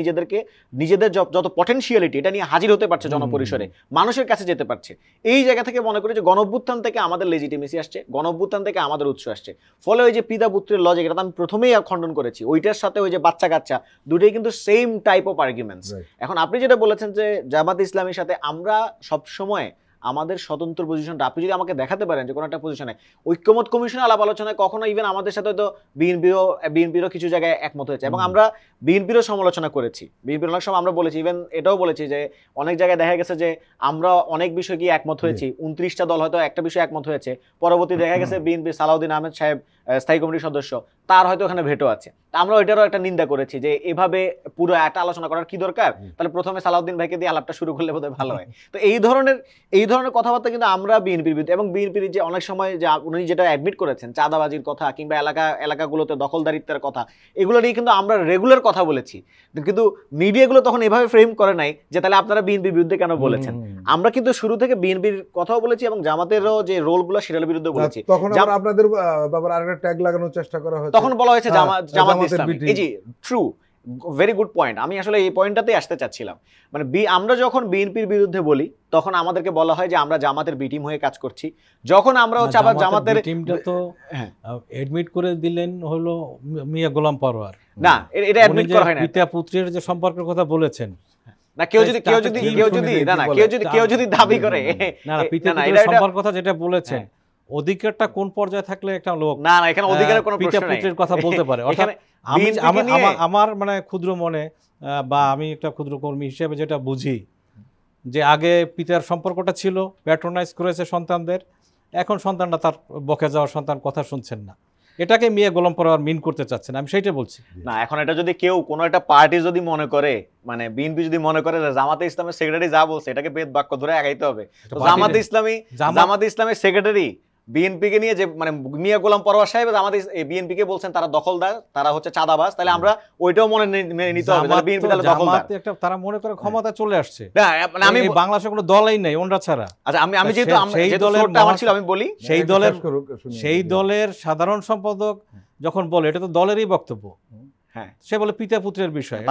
নিজেদের যত পটেনশিয়ালিটি এটা নিয়ে হাজির হতে পারছে জনপরিসরে, মানুষের কাছে যেতে পারছে। এই জায়গা থেকে মনে করি যে গণঅভ্যুত্থান থেকে আমাদের লেজিটিমেসি আসছে, গণঅভ্যুত্থান থেকে আমাদের উৎস আসছে। ফলে ওই যে পিতা পুত্রের লজিক, এটা আমি প্রথমেই খণ্ডন করেছি, ওইটার সাথে ওই যে বাচ্চা কাচ্চা দুটোই কিন্তু সেম টাইপ অফ আর্গুমেন্টস। এখন আপনি যেটা বলেছেন যে জামাত ইসলামীর সাথে আমরা সবসময় আমাদের স্বতন্ত্র পজিশনটা, আপনি যদি আমাকে দেখাতে পারেন যে কোনো একটা পজিশনে ঐক্যমত কমিশনে আলাপ আলোচনায় কখনো ইভেন আমাদের সাথে তো বিএনপিরও কিছু জায়গায় একমত হয়েছে, এবং আমরা বিএনপিরও সমালোচনা করেছি। বিএনপির অনেক সময় আমরা বলেছি, ইভেন এটাও বলেছি যে অনেক জায়গায় দেখা গেছে যে আমরা অনেক বিষয় কি একমত হয়েছি, 29টা দল হয়তো একটা বিষয়ে একমত হয়েছে, পরবর্তী দেখা গেছে বিএনপি সালাউদ্দিন আহমেদ সাহেব স্থায়ী কমিটির সদস্য, তার হয়তো ওখানে ভেটো আছে। আমরা ওইটারও একটা নিন্দা করেছি যে এভাবে পুরো একটা আলোচনা করার কি দরকার, তাহলে প্রথমে সালাউদ্দিন ভাইকে দিয়ে আলাপটা শুরু করলে বোধহয় ভালো হয়। তো এই ধরনের কথাবার্তা কিন্তু আমরা বিএনপির বিরুদ্ধে, এবং বিএনপির যে অনেক সময় যে উনি যেটা অ্যাডমিট করেছেন চাঁদাবাজির কথা কিংবা এলাকাগুলোতে দখলদারিত্বের কথা, এগুলো নিয়ে কিন্তু আমরা রেগুলার কথা বলেছি, কিন্তু মিডিয়াগুলো তখন এভাবে ফ্রেম করে নাই যে তাহলে আপনারা বিএনপির বিরুদ্ধে কেন বলেছেন। আমরা কিন্তু শুরু থেকে বিএনপির কথাও বলেছি এবং জামাতেরও যে রোলগুলো সেটার বিরুদ্ধে বলেছি। তখন আপনাদের ব্যাপারে আরেকটা ট্যাগ লাগানোর চেষ্টা করা হয়েছে, তখন বলা হয়েছে জামাত ইসলামী। এই যে ট্রু, ভেরি গুড পয়েন্ট। আমি আসলে এই পয়েন্টটাতেই আসতে চাচ্ছিলাম। মানে আমরা যখন বিএনপির বিরুদ্ধে বলি তখন আমাদেরকে বলা হয় যে আমরা জামাতের বি টিম হয়ে কাজ করছি। যখন আমরা হচ্ছে আবার জামাতের টিমটা তো এডমিট করে দিলেন হলো মিয়া গোলাম পরোয়ার, না এটা এডমিট করা হয় না। পিতা পুত্রের যে সম্পর্কের কথা বলেছেন, না কেউ যদি দাবি করে, না পিতা পুত্রের সম্পর্কের কথা যেটা বলেছেন, অধিকারটা কোন পর্যায়ে থাকলে একটা লোক না এখানে অধিকারের কোনো প্রশ্ন নাই, পিতা পুত্রের কথা বলতে পারে। অর্থাৎ আমার মানে ক্ষুদ্র মনে বা আমি একটা ক্ষুদ্র কর্মী হিসেবে যেটা বুঝি যে আগে পিতার সম্পর্কটা ছিল, প্যাট্রোনাইজ করেছে সন্তানদের, এখন সন্তানরা তার বকে যাওয়ার সন্তান কথা শুনছেন না, এটাকে মিয়া গোলাম পরোয়ার মিন করতে চাচ্ছেন, আমি সেইটা বলছি। না এখন এটা যদি কেউ কোনো একটা পার্টি যদি মনে করে, মানে বিএনপি যদি মনে করে যে জামাতে ইসলামের সেক্রেটারি যা বলছে এটাকে বেদ বাক্য ধরে আগাইতে হবে, জামাতে ইসলামের সেক্রেটারি বিএনপি কে নিয়ে যে মানে মিয়া গোলাম পরোয়ার সাহেব আমাদের বিএনপি কে বলছেন তারা দখলদার, তারা হচ্ছে চাঁদাবাজ, তাহলে আমরা ওইটাও মনে নিতে হবে তাহলে বিএনপি তাহলে দখলদার। একটা তারা মনে করে ক্ষমতা চলে আসছে, না মানে আমি বাংলাদেশে কোনো দলই নাই ওনরা ছাড়া। আচ্ছা আমি যেহেতু সেই দলের আমার ছিল আমি বলি, সেই দলের সাধারণ সম্পাদক যখন বলে এটা তো দলেরই বক্তব্য, হ্যাঁ সে বলে পিতা পুত্রের বিষয়,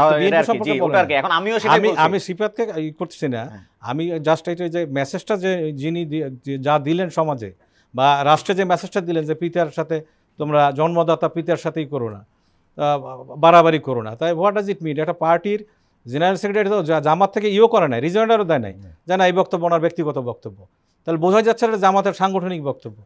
এখন আমিও সেটাই বলছি। আমি সিফাতকে করতেছি না, আমি জাস্ট এটা যে মেসেজটা যে যিনি যা দিলেন সমাজে বা রাষ্ট্রে যে মেসেজটা দিলেন যে পিতার সাথে তোমরা জন্মদাতা পিতার সাথেই করো না, বাড়াবাড়ি করো না, তাই হোয়াট ডাজ ইট মিন? একটা পার্টির জেনারেল সেক্রেটারি তো জামাত থেকে করে নাই, রিজনেটারও দেয় নাই, জানা এই বক্তব্য ওনার ব্যক্তিগত বক্তব্য, তাহলে বোঝাই যাচ্ছে এটা জামাতের সাংগঠনিক বক্তব্য।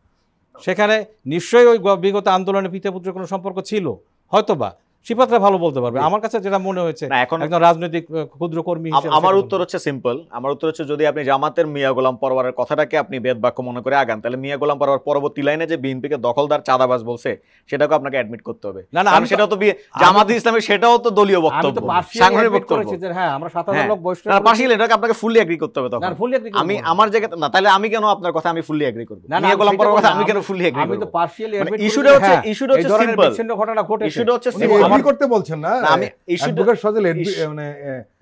সেখানে নিশ্চয়ই ওই বিগত আন্দোলনে পিতা পুত্রের কোনো সম্পর্ক ছিল, হয়তোবা সিফাতরা ভালো বলতে পারবে। আমার কাছে যেটা মনে হয়েছে একজন রাজনৈতিক ক্ষুদ্র কর্মী হিসেবে আমার উত্তর হচ্ছে সিম্পল, আমার উত্তর হচ্ছে যদি আপনি জামাতের মিয়া গোলাম পরোয়ারের কথাটাকে আপনি বেদ বাক্য মনে করে আগান, তাহলে মিয়া গোলাম পরোয়ার পরবর্তী লাইনে যে বিএনপিকে দখলদার চাঁদাবাজ বলছে সেটাকে আপনাকে অ্যাডমিট করতে হবে। না না সেটাও তো জামাত ইসলামের সেটাও তো দলীয় বক্তব্য, সাংগঠনিক বক্তব্য। হ্যাঁ আমরা 57 লোক বয়স না পার্সিয়ালি এটাকে আপনাকে ফুললি এগ্রি করতে হবে। তখন আমি আমার জায়গা না, তাহলে আমি কেন আপনার কথা আমি ফুললি এগ্রি করব? মিয়া গোলাম পরোয়ার কথা আমি কেন ফুললি এগ্রি করব? আমি তো পার্সিয়ালি এডমিট, ইস্যুটা হচ্ছে সিম্পল, বিচ্ছিন্ন ঘটনা ঘটেছে, ইস্যুটা হচ্ছে এগ্রি করতে বলছেন না, আমি ইস্যুটা সজল মানে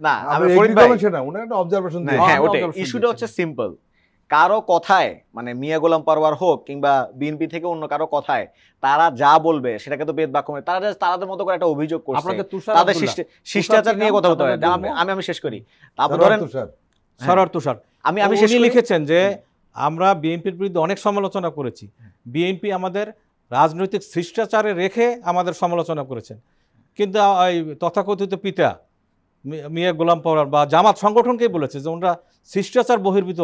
না আমি ফরিদ ভাই সেটা উনি একটা অবজারভেশন দিয়ে, হ্যাঁ ওটা ইস্যুটা হচ্ছে সিম্পল। কারো কথায় মানে মিয়া গোলাম পরোয়ার হোক কিংবা বিএনপি থেকে অন্য কারো কথায় তারা যা বলবে সেটাকে তো বেদ বাক্য, তারা তাদের মতো করে একটা অভিযোগ করছে, তাদের শিষ্টাচার নিয়ে কথা বলতে হবে। আমি শেষ করি। তারপর ধরেন সরার তুষার আমি শেষ লিখেছেন যে আমরা বিএনপির বিরুদ্ধে অনেক সমালোচনা করেছি, বিএনপি আমাদের রাজনৈতিক শিষ্টাচারে রেখে আমাদের সমালোচনা করেছেন, কিন্তু ওই তথাকথিত পিতা মিয়া গোলাম পরোয়ার বা জামাত সংগঠনকেই বলেছে যে ওনারা শিষ্টাচার বহির্ভূত।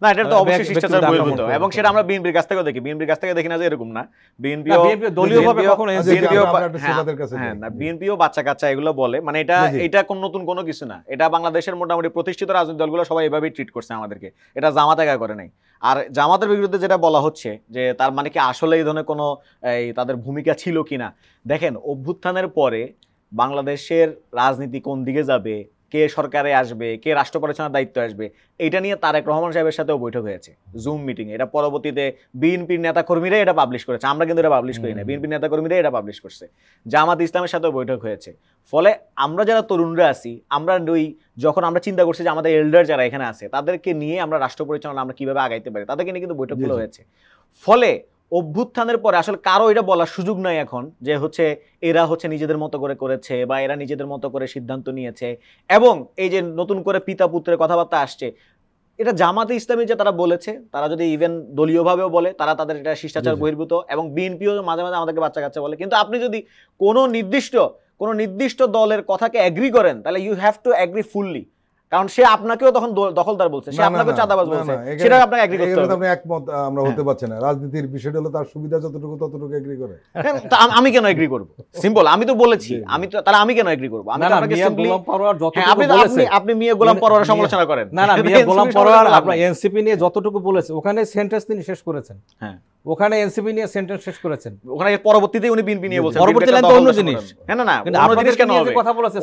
না এটা তো অবশ্যই শিষ্টাচার বহির্ভূত, এবং সেটা আমরা বিএনপির কাছ থেকে দেখি, বিএনপির কাছ থেকে দেখি না যে এরকম না, বিএনপিও কখনো বিএনপিও বাচ্চা কাচ্চা এগুলো বলে, মানে এটা কোন নতুন কোনো কিছু না, এটা বাংলাদেশের মোটামুটি প্রতিষ্ঠিত রাজনৈতিক দলগুলো সবাই এভাবেই ট্রিট করছে আমাদেরকে, এটা জামাত একা করে নাই। আর জামাতের বিরুদ্ধে যেটা বলা হচ্ছে যে তার মানে কি আসলে এই ধরনের কোনো তাদের ভূমিকা ছিল কিনা, দেখেন অভ্যুত্থানের পরে বাংলাদেশের রাজনীতি কোন দিকে যাবে, কে সরকারে আসবে, কে রাষ্ট্র পরিচালনার দায়িত্ব আসবে, এটা নিয়ে তারেক রহমান সাহেবের সাথেও বৈঠক হয়েছে জুম মিটিংয়ে। এটা পরবর্তীতে বিএনপির নেতাকর্মীরাই এটা পাবলিশ করেছে, আমরা কিন্তু এটা পাবলিশ করি না, বিএনপির নেতাকর্মীরাই এটা পাবলিশ করছে। জামাত ইসলামের সাথেও বৈঠক হয়েছে। ফলে আমরা যারা তরুণরা আছি, আমরা যখন আমরা চিন্তা করছি যে আমাদের এল্ডার যারা এখানে আছে তাদেরকে নিয়ে আমরা রাষ্ট্র পরিচালনা আমরা কিভাবে আগাইতে পারি, তাদেরকে নিয়ে কিন্তু বৈঠকগুলো হয়েছে। ফলে অভ্যুত্থানের পরে আসলে কারো এটা বলার সুযোগ নাই এখন যে হচ্ছে এরা হচ্ছে নিজেদের মতো করে করেছে বা এরা নিজেদের মতো করে সিদ্ধান্ত নিয়েছে। এবং এই যে নতুন করে পিতা পুত্রের কথাবার্তা আসছে, এটা জামাতে ইসলামী যে তারা বলেছে, তারা যদি ইভেন দলীয়ভাবেও বলে, তারা তাদের এটা শিষ্টাচার বহির্ভূত, এবং বিএনপিও মাঝে মাঝে আমাদেরকে বাচ্চা কাচ্চা বলে। কিন্তু আপনি যদি কোনো নির্দিষ্ট দলের কথাকে এগ্রি করেন, তাহলে you have to agree fully, কারণ সে আপনাকেও তখন দখলদার বলছে, সে আপনাকেও চাঁদাবাজ বলছে, সেটা আপনাকে এগ্রি করতে হবে। আপনি একমত আমরা হতে পারছি না। রাজনীতির বিষয়টা হলো তার সুবিধা যতটুকু ততটুকু এগ্রি করে। আমি কেন এগ্রি করব? সিম্পল, আমি তো বলেছি, তাহলে আমি কেন এগ্রি করব? আমি তো আপনাকে সিম্পলি, আপনি মিয়া গোলাম পরোয়ার সমালোচনা করেন না মিয়া গোলাম পরোয়ার আপনার এনসিপি নিয়ে যতটুকু বলেছে ওখানে সেন্টেন্স তিনি শেষ করেছেন। হ্যাঁ, ওখানে এনসিপি নিয়ে সেন্টেন্স শেষ করেছেন, ওখানে পরবর্তীতে উনি বিএনপি নিয়ে বলছেন। পরবর্তী লাইন তো অন্য জিনিস। না অন্য জিনিস কেন হবে?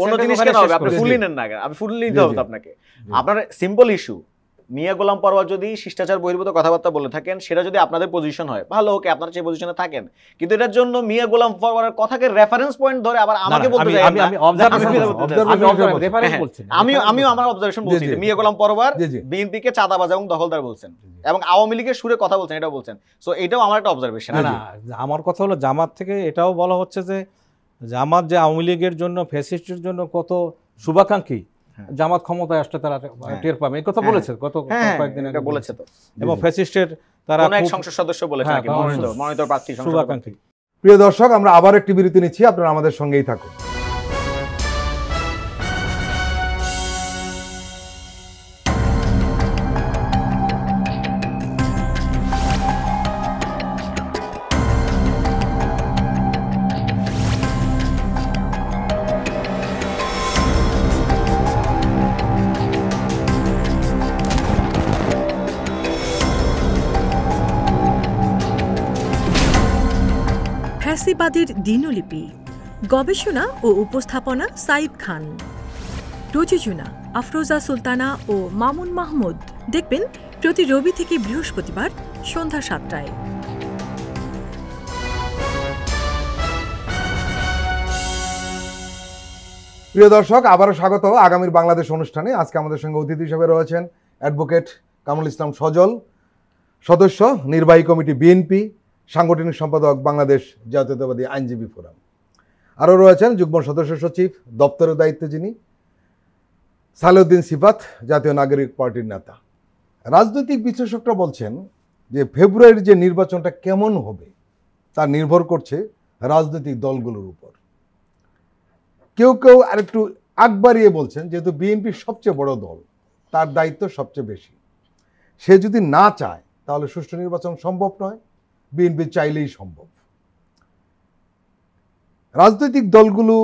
অন্য জিনিস কেন হবে? আপনি ফুললি নেন না, আপনি ফুললি নিতে হবে আপনাকে। আপনার সিম্পল ইস্যু, মিয়া গোলাম পরোয়ার যদি শিষ্টাচার বহির্ভূত কথাবার্তা বলে থাকেন, সেটা যদি আপনাদের পজিশন হয়, ভালো, ওকে, আপনারা সেই পজিশনে থাকেন। কিন্তু এটার জন্য মিয়া গোলাম পরোয়ারের কথাকে রেফারেন্স পয়েন্ট ধরে আবার আমাকে বলতে যাই, আমিও আমার অবজারভেশন বলছি যে মিয়া গোলাম পরোয়ার বিএনপি কে চাঁদাবাজ এবং দখলদার বলছেন, এবং আওয়ামী লীগের সুরে কথা বলছেন, এটাও বলছেন। সো এটাও আমার একটা অবজারভেশন। না, আমার কথা হলো জামাত থেকে এটাও বলা হচ্ছে যে জামাত যে আওয়ামী লীগের জন্য, ফ্যাসিস্টের জন্য কত শুভাকাঙ্ক্ষী, জামাত ক্ষমতায় আসলে তারা টের পাবে, এই কথা বলেছে গত কয়েকদিন আগে বলেছে তো। এবং ফ্যাসিস্টের তারা এক সংসদ সদস্য বলেছে নাকি মনোনীত প্রার্থী শুভাকাঙ্ক্ষী। প্রিয় দর্শক, আমরা আবার একটি বিরতি নিচ্ছি, আপনারা আমাদের সঙ্গেই থাকুন। ফ্যাসিবাদের দিনলিপি, গবেষণা ও উপস্থাপনা সাইদ খান, প্রযোজনা আফরোজা সুলতানা ও মামুন মাহমুদ। দেখবেন প্রতি রবি থেকে বৃহস্পতিবার সন্ধ্যা 7টায়। প্রিয় দর্শক, আবারও স্বাগত আগামীর বাংলাদেশ অনুষ্ঠানে। আজকে আমাদের সঙ্গে অতিথি হিসেবে রয়েছেন অ্যাডভোকেট কামরুল ইসলাম সজল, সদস্য নির্বাহী কমিটি বিএনপি, সাংগঠনিক সম্পাদক বাংলাদেশ জাতীয়তাবাদী আইনজীবী ফোরাম। আরও রয়েছেন যুগ্ম সদস্য সচিব, দপ্তরের দায়িত্বে যিনি, সালেউদ্দিন সিফাত, জাতীয় নাগরিক পার্টির নেতা। রাজনৈতিক বিশ্লেষকরা বলছেন যে ফেব্রুয়ারির যে নির্বাচনটা কেমন হবে তা নির্ভর করছে রাজনৈতিক দলগুলোর উপর। কেউ কেউ আরেকটু আগ বাড়িয়ে বলছেন যেহেতু বিএনপি সবচেয়ে বড় দল, তার দায়িত্ব সবচেয়ে বেশি, সে যদি না চায় তাহলে সুষ্ঠু নির্বাচন সম্ভব নয়, বিএনপি চাইলেই সম্ভব। রাজনৈতিক দলগুলো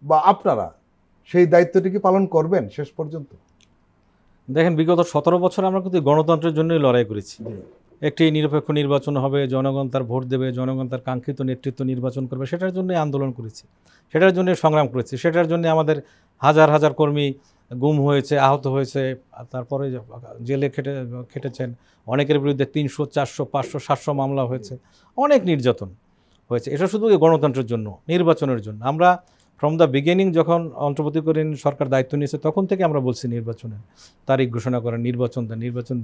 বা আপনারা সেই দায়িত্বটি কি পালন করবেন শেষ পর্যন্ত? দেখেন, বিগত 17 বছর আমরা কিন্তু গণতন্ত্রের জন্যই লড়াই করেছি। একটি নিরপেক্ষ নির্বাচন হবে, জনগণ তার ভোট দেবে, জনগণ তার কাঙ্ক্ষিত নেতৃত্ব নির্বাচন করবে, সেটার জন্যই আন্দোলন করেছি, সেটার জন্যই সংগ্রাম করেছি, সেটার জন্য আমাদের হাজার হাজার কর্মী গুম হয়েছে, আহত হয়েছে, তারপরে জেলে খেটেছেন, অনেকের বিরুদ্ধে 300, 400, 500, 700 মামলা হয়েছে, অনেক নির্যাতন হয়েছে। এটা শুধু গণতন্ত্রের জন্য, নির্বাচনের জন্য। আমরা ফ্রম দ্য বিগিনিং যখন অন্তর্বর্তীকালীন সরকার দায়িত্ব নিয়েছে তখন থেকে আমরা বলছি নির্বাচনের তারিখ ঘোষণা করেন, নির্বাচন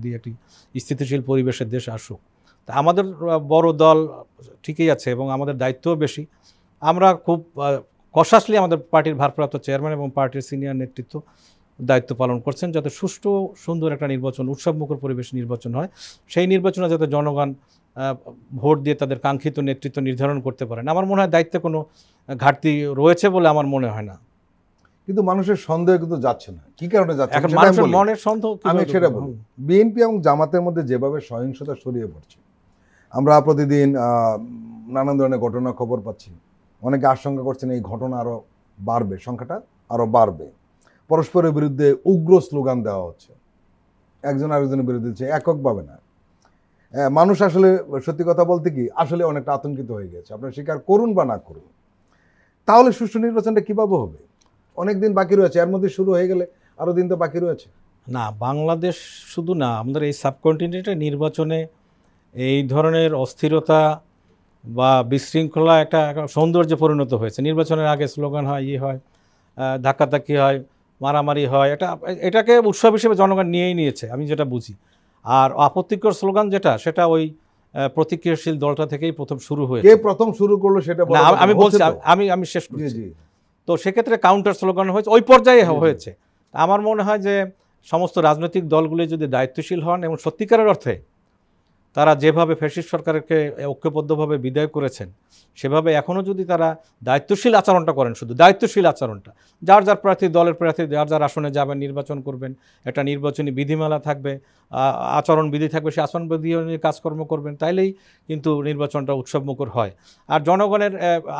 দিয়ে একটি স্থিতিশীল পরিবেশের দেশ আসুক। তা আমাদের বড় দল ঠিকই আছে এবং আমাদের দায়িত্বও বেশি। আমরা খুব কশাসলি আমাদের পার্টির ভারপ্রাপ্ত চেয়ারম্যান এবং পার্টির সিনিয়র নেতৃত্ব দায়িত্ব পালন করছেন যাতে সুষ্ঠু সুন্দর একটা নির্বাচন, উৎসবমুখর পরিবেশ নির্বাচন হয়। সেই নির্বাচনে যাতে জনগণ ভোট দিয়ে তাদের কাঙ্ক্ষিত নেতৃত্ব নির্ধারণ করতে পারেন। আমার মনে হয় দায়িত্বে কোনো ঘাটতি রয়েছে বলে আমার মনে হয় না। কিন্তু মানুষের সন্দেহ কিন্তু যাচ্ছে না, কি কারণে যাচ্ছে এখন মানুষের মনের সন্দেহ আমি সেটা বলি। বিএনপি এবং জামাতের মধ্যে যেভাবে সহিংসতা ছড়িয়ে পড়ছে, আমরা প্রতিদিন নানান ধরনের ঘটনা খবর পাচ্ছি। অনেকে আশঙ্কা করছেন এই ঘটনা আরও বাড়বে, সংখ্যাটা আরও বাড়বে। পরস্পরের বিরুদ্ধে উগ্র স্লোগান দেওয়া হচ্ছে, একজন আরেকজনের বিরুদ্ধে দিচ্ছে, এককভাবে না। মানুষ আসলে সত্যি কথা বলতে কি আসলে অনেকটা আতঙ্কিত হয়ে গেছে, আপনারা স্বীকার করুন বা না করুন। তাহলে সুষ্ঠু নির্বাচনটা কীভাবে হবে? অনেক দিন বাকি রয়েছে, এর মধ্যে শুরু হয়ে গেলে আরো দিন তো বাকি রয়েছে। না, বাংলাদেশ শুধু না, আমাদের এই সাবকন্টিনেন্টে নির্বাচনে এই ধরনের অস্থিরতা বা বিশৃঙ্খলা একটা সৌন্দর্যে পরিণত হয়েছে। নির্বাচনের আগে স্লোগান হয়, হয়, ধাক্কাধাক্কি হয়, মারামারি হয়, এটাকে উৎসব হিসেবে জনগণ নিয়েই নিয়েছে, আমি যেটা বুঝি। আর আপত্তিকর স্লোগান যেটা, সেটা ওই প্রতিক্রিয়াশীল দলটা থেকেই প্রথম শুরু হয়েছে। কে প্রথম শুরু করলো সেটা আমি বলছি, আমি শেষ করছি। তো সেক্ষেত্রে কাউন্টার স্লোগান হয়েছে, ওই পর্যায়ে হয়েছে। আমার মনে হয় যে সমস্ত রাজনৈতিক দলগুলি যদি দায়িত্বশীল হন এবং সত্যিকারের অর্থে তারা যেভাবে ফ্যাসিস্ট সরকারকে ঐক্যবদ্ধভাবে বিদায় করেছেন, সেভাবে এখনও যদি তারা দায়িত্বশীল আচরণটা করেন, শুধু দায়িত্বশীল আচরণটা, যার যার প্রার্থী, দলের প্রার্থী যার যার আসনে যাবেন, নির্বাচন করবেন, একটা নির্বাচনী বিধিমালা থাকবে, আচরণ বিধি থাকবে, সেই আচরণ বিধি নিয়ে কাজকর্ম করবেন, তাইলেই কিন্তু নির্বাচনটা উৎসবমুখর হয়। আর জনগণের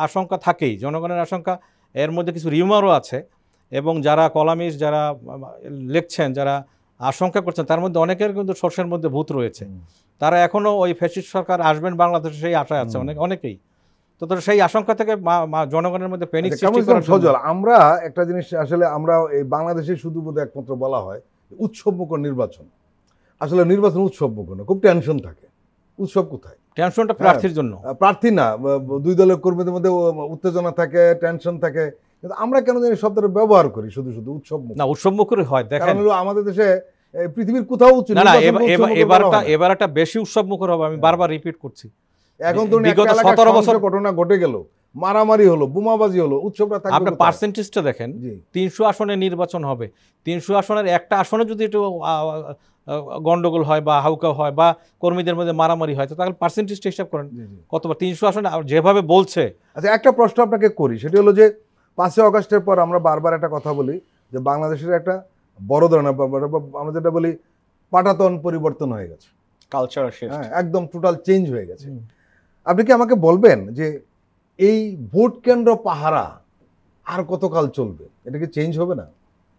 আশঙ্কা থাকেই, জনগণের আশঙ্কা, এর মধ্যে কিছু রিউমারও আছে, এবং যারা কলামিস্ট, যারা লিখছেন, যারা আশঙ্কা করছেন, তার মধ্যে অনেকের কিন্তু সর্ষের মধ্যে ভূত রয়েছে। তারা এখনও ওই ফ্যাসিস্ট সরকার আসবেন বাংলাদেশে, সেই আশায় আছে অনেকেই। তো সেই আশঙ্কা থেকে জনগণের মধ্যে প্যানিক সৃষ্টি করার জন্য সজল, আমরা একটা জিনিস আসলে, আমরা এই বাংলাদেশে শুধু বোধহয় একমাত্র বলা হয় উৎসবমুখর নির্বাচন। আসলে নির্বাচন উৎসবমুখর না, খুব টেনশন থাকে। উৎসব কোথায়? টেনশনটা প্রার্থীর জন্য, প্রার্থী না, দুই দলের কর্মীদের মধ্যে উত্তেজনা থাকে, টেনশন থাকে। কিন্তু আমরা কেন জানি শব্দটা ব্যবহার করি শুধু শুধু উৎসবমুখর। না, উৎসবমুখর হয়। দেখেন, আমাদের দেশে পৃথিবীর কোথাও না, এবার একটা বেশি উৎসবমুখর হবে, আমি বারবার রিপিট করছি। এখন তো 17 বছর ঘটনা ঘটে গেল, মারামারি হলো, বোমাবাজি হলো, উৎসবটা থাকবে। আপনি পার্সেন্টেজটা দেখেন, 300 আসনে নির্বাচন হবে, 300 আসনের একটা আসনে যদি একটু গন্ডগোল হয় বা হাউকা হয় বা কর্মীদের মধ্যে মারামারি হয়, তাহলে পার্সেন্টেজটা হিসাব করেন কতবার 300 আসনে যেভাবে বলছে। আচ্ছা, একটা প্রশ্ন আপনাকে করি, সেটি হলো যে 5ই আগস্টের পর আমরা বারবার একটা কথা বলি যে বাংলাদেশের একটা বড় ধরনের, আমরা যেটা বলি, পাটাতন পরিবর্তন হয়ে গেছে, কালচার শিফট, একদম টোটাল চেঞ্জ হয়ে গেছে। আপনি কি আমাকে বলবেন যে এই ভোট কেন্দ্র পাহারা আর কতকাল চলবে? এটা কি চেঞ্জ হবে না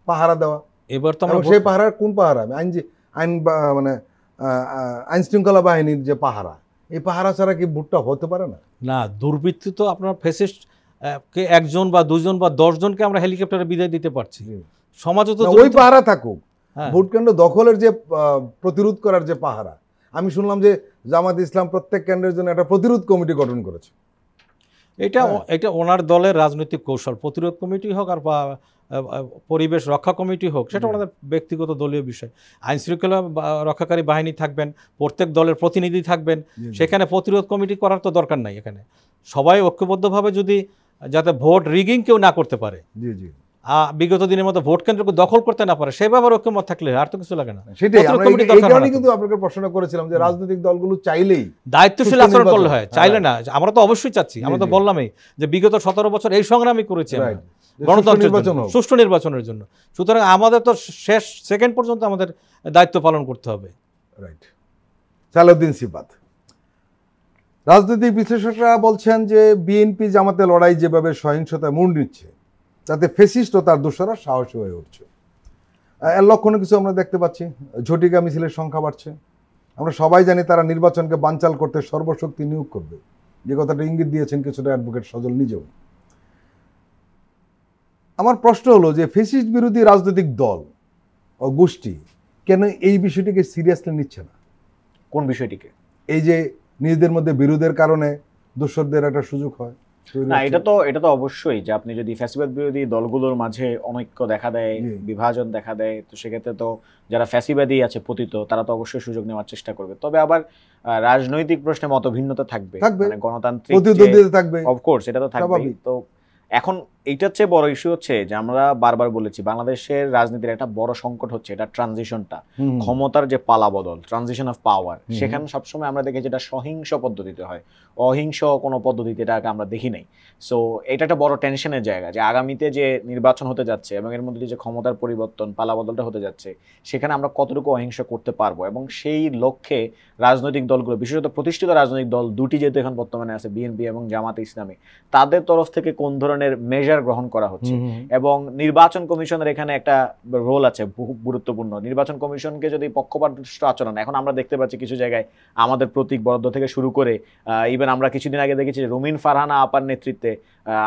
পাহারা দেওয়া? এবার তো সেই পাহারা কোন পাহারা? মানে আইন শৃঙ্খলা বাহিনীর যে পাহারা, এই পাহারা ছাড়া কি ভোটটা হতে পারে না? না, দুর্বৃত্ত তো আপনার ফ্যাসিস্ট কে একজন বা দুজন বা 10 জনকে আমরা হেলিকপ্টারে বিদায় দিতে পারছি। সমাজে তো ওই পাহারা থাকুক, ভোট কেন্দ্র দখলের যে প্রতিরোধ করার যে পাহারা। আমি শুনলাম যে জামাত ইসলাম প্রত্যেক কেন্দ্রের জন্য একটা প্রতিরোধ কমিটি গঠন করেছে। এটা ওনার দলের রাজনৈতিক কৌশল। প্রতিরোধ কমিটি হোক আর পরিবেশ রক্ষা কমিটি হোক, সেটা ওনাদের ব্যক্তিগত দলীয় বিষয়। আইন শৃঙ্খলা রক্ষাকারী বাহিনী থাকবেন, প্রত্যেক দলের প্রতিনিধি থাকবেন, সেখানে প্রতিরোধ কমিটি করার তো দরকার নাই। এখানে সবাই ঐক্যবদ্ধভাবে যদি, যাতে ভোট রিগিং কেউ না করতে পারে, বিগত দিনের মতো ভোট কেন্দ্রকে দখল করতে না পারে, সেভাবে ঐক্যমত থাকলে আর তো কিছু লাগে না। সেটাই কিন্তু আপনাকে প্রশ্ন করেছিলাম যে রাজনৈতিক দলগুলো চাইলেই দায়িত্বশীল আচরণ করলে হয়, চাইলে না। আমরা তো অবশ্যই চাচ্ছি, আমরা তো বললামই যে বিগত 17 বছর এই সংগ্রামই করেছি গণতন্ত্রের জন্য, সুষ্ঠু নির্বাচনের জন্য। সুতরাং আমাদের তো শেষ সেকেন্ড পর্যন্ত আমাদের দায়িত্ব পালন করতে হবে। রাইট। সালাউদ্দিন সিফাত, রাজনৈতিক বিশ্লেষকরা বলছেন যে বিএনপি জামাতে লড়াই যেভাবে সহিংসতায় মোড় নিচ্ছে, তাতে ফ্যাসিস্ট ও তার দোসররা সাহসী হয়ে উঠছে। এর লক্ষণে কিছু আমরা দেখতে পাচ্ছি। ঝটিকা মিছিলের সংখ্যা বাড়ছে। আমরা সবাই জানি তারা নির্বাচনকে বানচাল করতে সর্বশক্তি নিয়োগ করবে, যে কথাটা ইঙ্গিত দিয়েছেন কিছুটা অ্যাডভোকেট সজল নিজেও। আমার প্রশ্ন হলো যে ফ্যাসিস্ট বিরোধী রাজনৈতিক দল ও গোষ্ঠী কেন এই বিষয়টিকে সিরিয়াসলি নিচ্ছে না? কোন বিষয়টিকে? এই যে নিজেদের মধ্যে বিরোধের কারণে দোসরদের একটা সুযোগ হয়। না, এটা তো অবশ্যই যে আপনি যদি ফ্যাসিবাদ বিরোধী দলগুলোর মাঝে অনৈক্য দেখা দেয়, বিভাজন দেখা দেয়, তো সেক্ষেত্রে তো যারা ফ্যাসিবাদী আছে পতিত, তারা তো অবশ্যই সুযোগ নেওয়ার চেষ্টা করবে। তবে আবার রাজনৈতিক প্রশ্নে মতভিন্নতা থাকবে, মানে গণতান্ত্রিক থাকবে, অফকোর্স এটা তো থাকবেই। তো এখন এইটার চেয়ে বড় ইস্যু হচ্ছে যে আমরা বারবার বলেছি বাংলাদেশের রাজনীতির একটা বড় সংকট হচ্ছে এটা ট্রানজিশনটা, ক্ষমতার যে পালা বদল, ট্রানজিশন অফ পাওয়ার। সেখানে সবসময় আমরা দেখি যেটা সহিংস পদ্ধতিতে হয়, অহিংস কোনো পদ্ধতিতে এটাকে আমরা দেখি নাই। সো এটা একটা বড় টেনশনের জায়গা যে আগামীতে যে নির্বাচন হতে যাচ্ছে এবং এর মধ্যে যে ক্ষমতার পরিবর্তন, পালা বদলটা হতে যাচ্ছে, সেখানে আমরা কতটুকু অহিংস করতে পারবো। এবং সেই লক্ষ্যে রাজনৈতিক দলগুলো, বিশেষত প্রতিষ্ঠিত রাজনৈতিক দল দুটি যেহেতু এখন বর্তমানে আছে, বিএনপি এবং জামাতে ইসলামী, তাদের তরফ থেকে কোন ধরনের ধরনের মেজার গ্রহণ করা হচ্ছে। এবং নির্বাচন কমিশনের এখানে একটা রোল আছে গুরুত্বপূর্ণ। নির্বাচন কমিশনকে যদি পক্ষপাতদুষ্ট আচরণ, এখন আমরা দেখতে পাচ্ছি কিছু জায়গায় আমাদের প্রতীক বরাদ্দ থেকে শুরু করে ইভেন আমরা কিছুদিন আগে দেখেছি যে রুমিন ফারহানা আপার নেতৃত্বে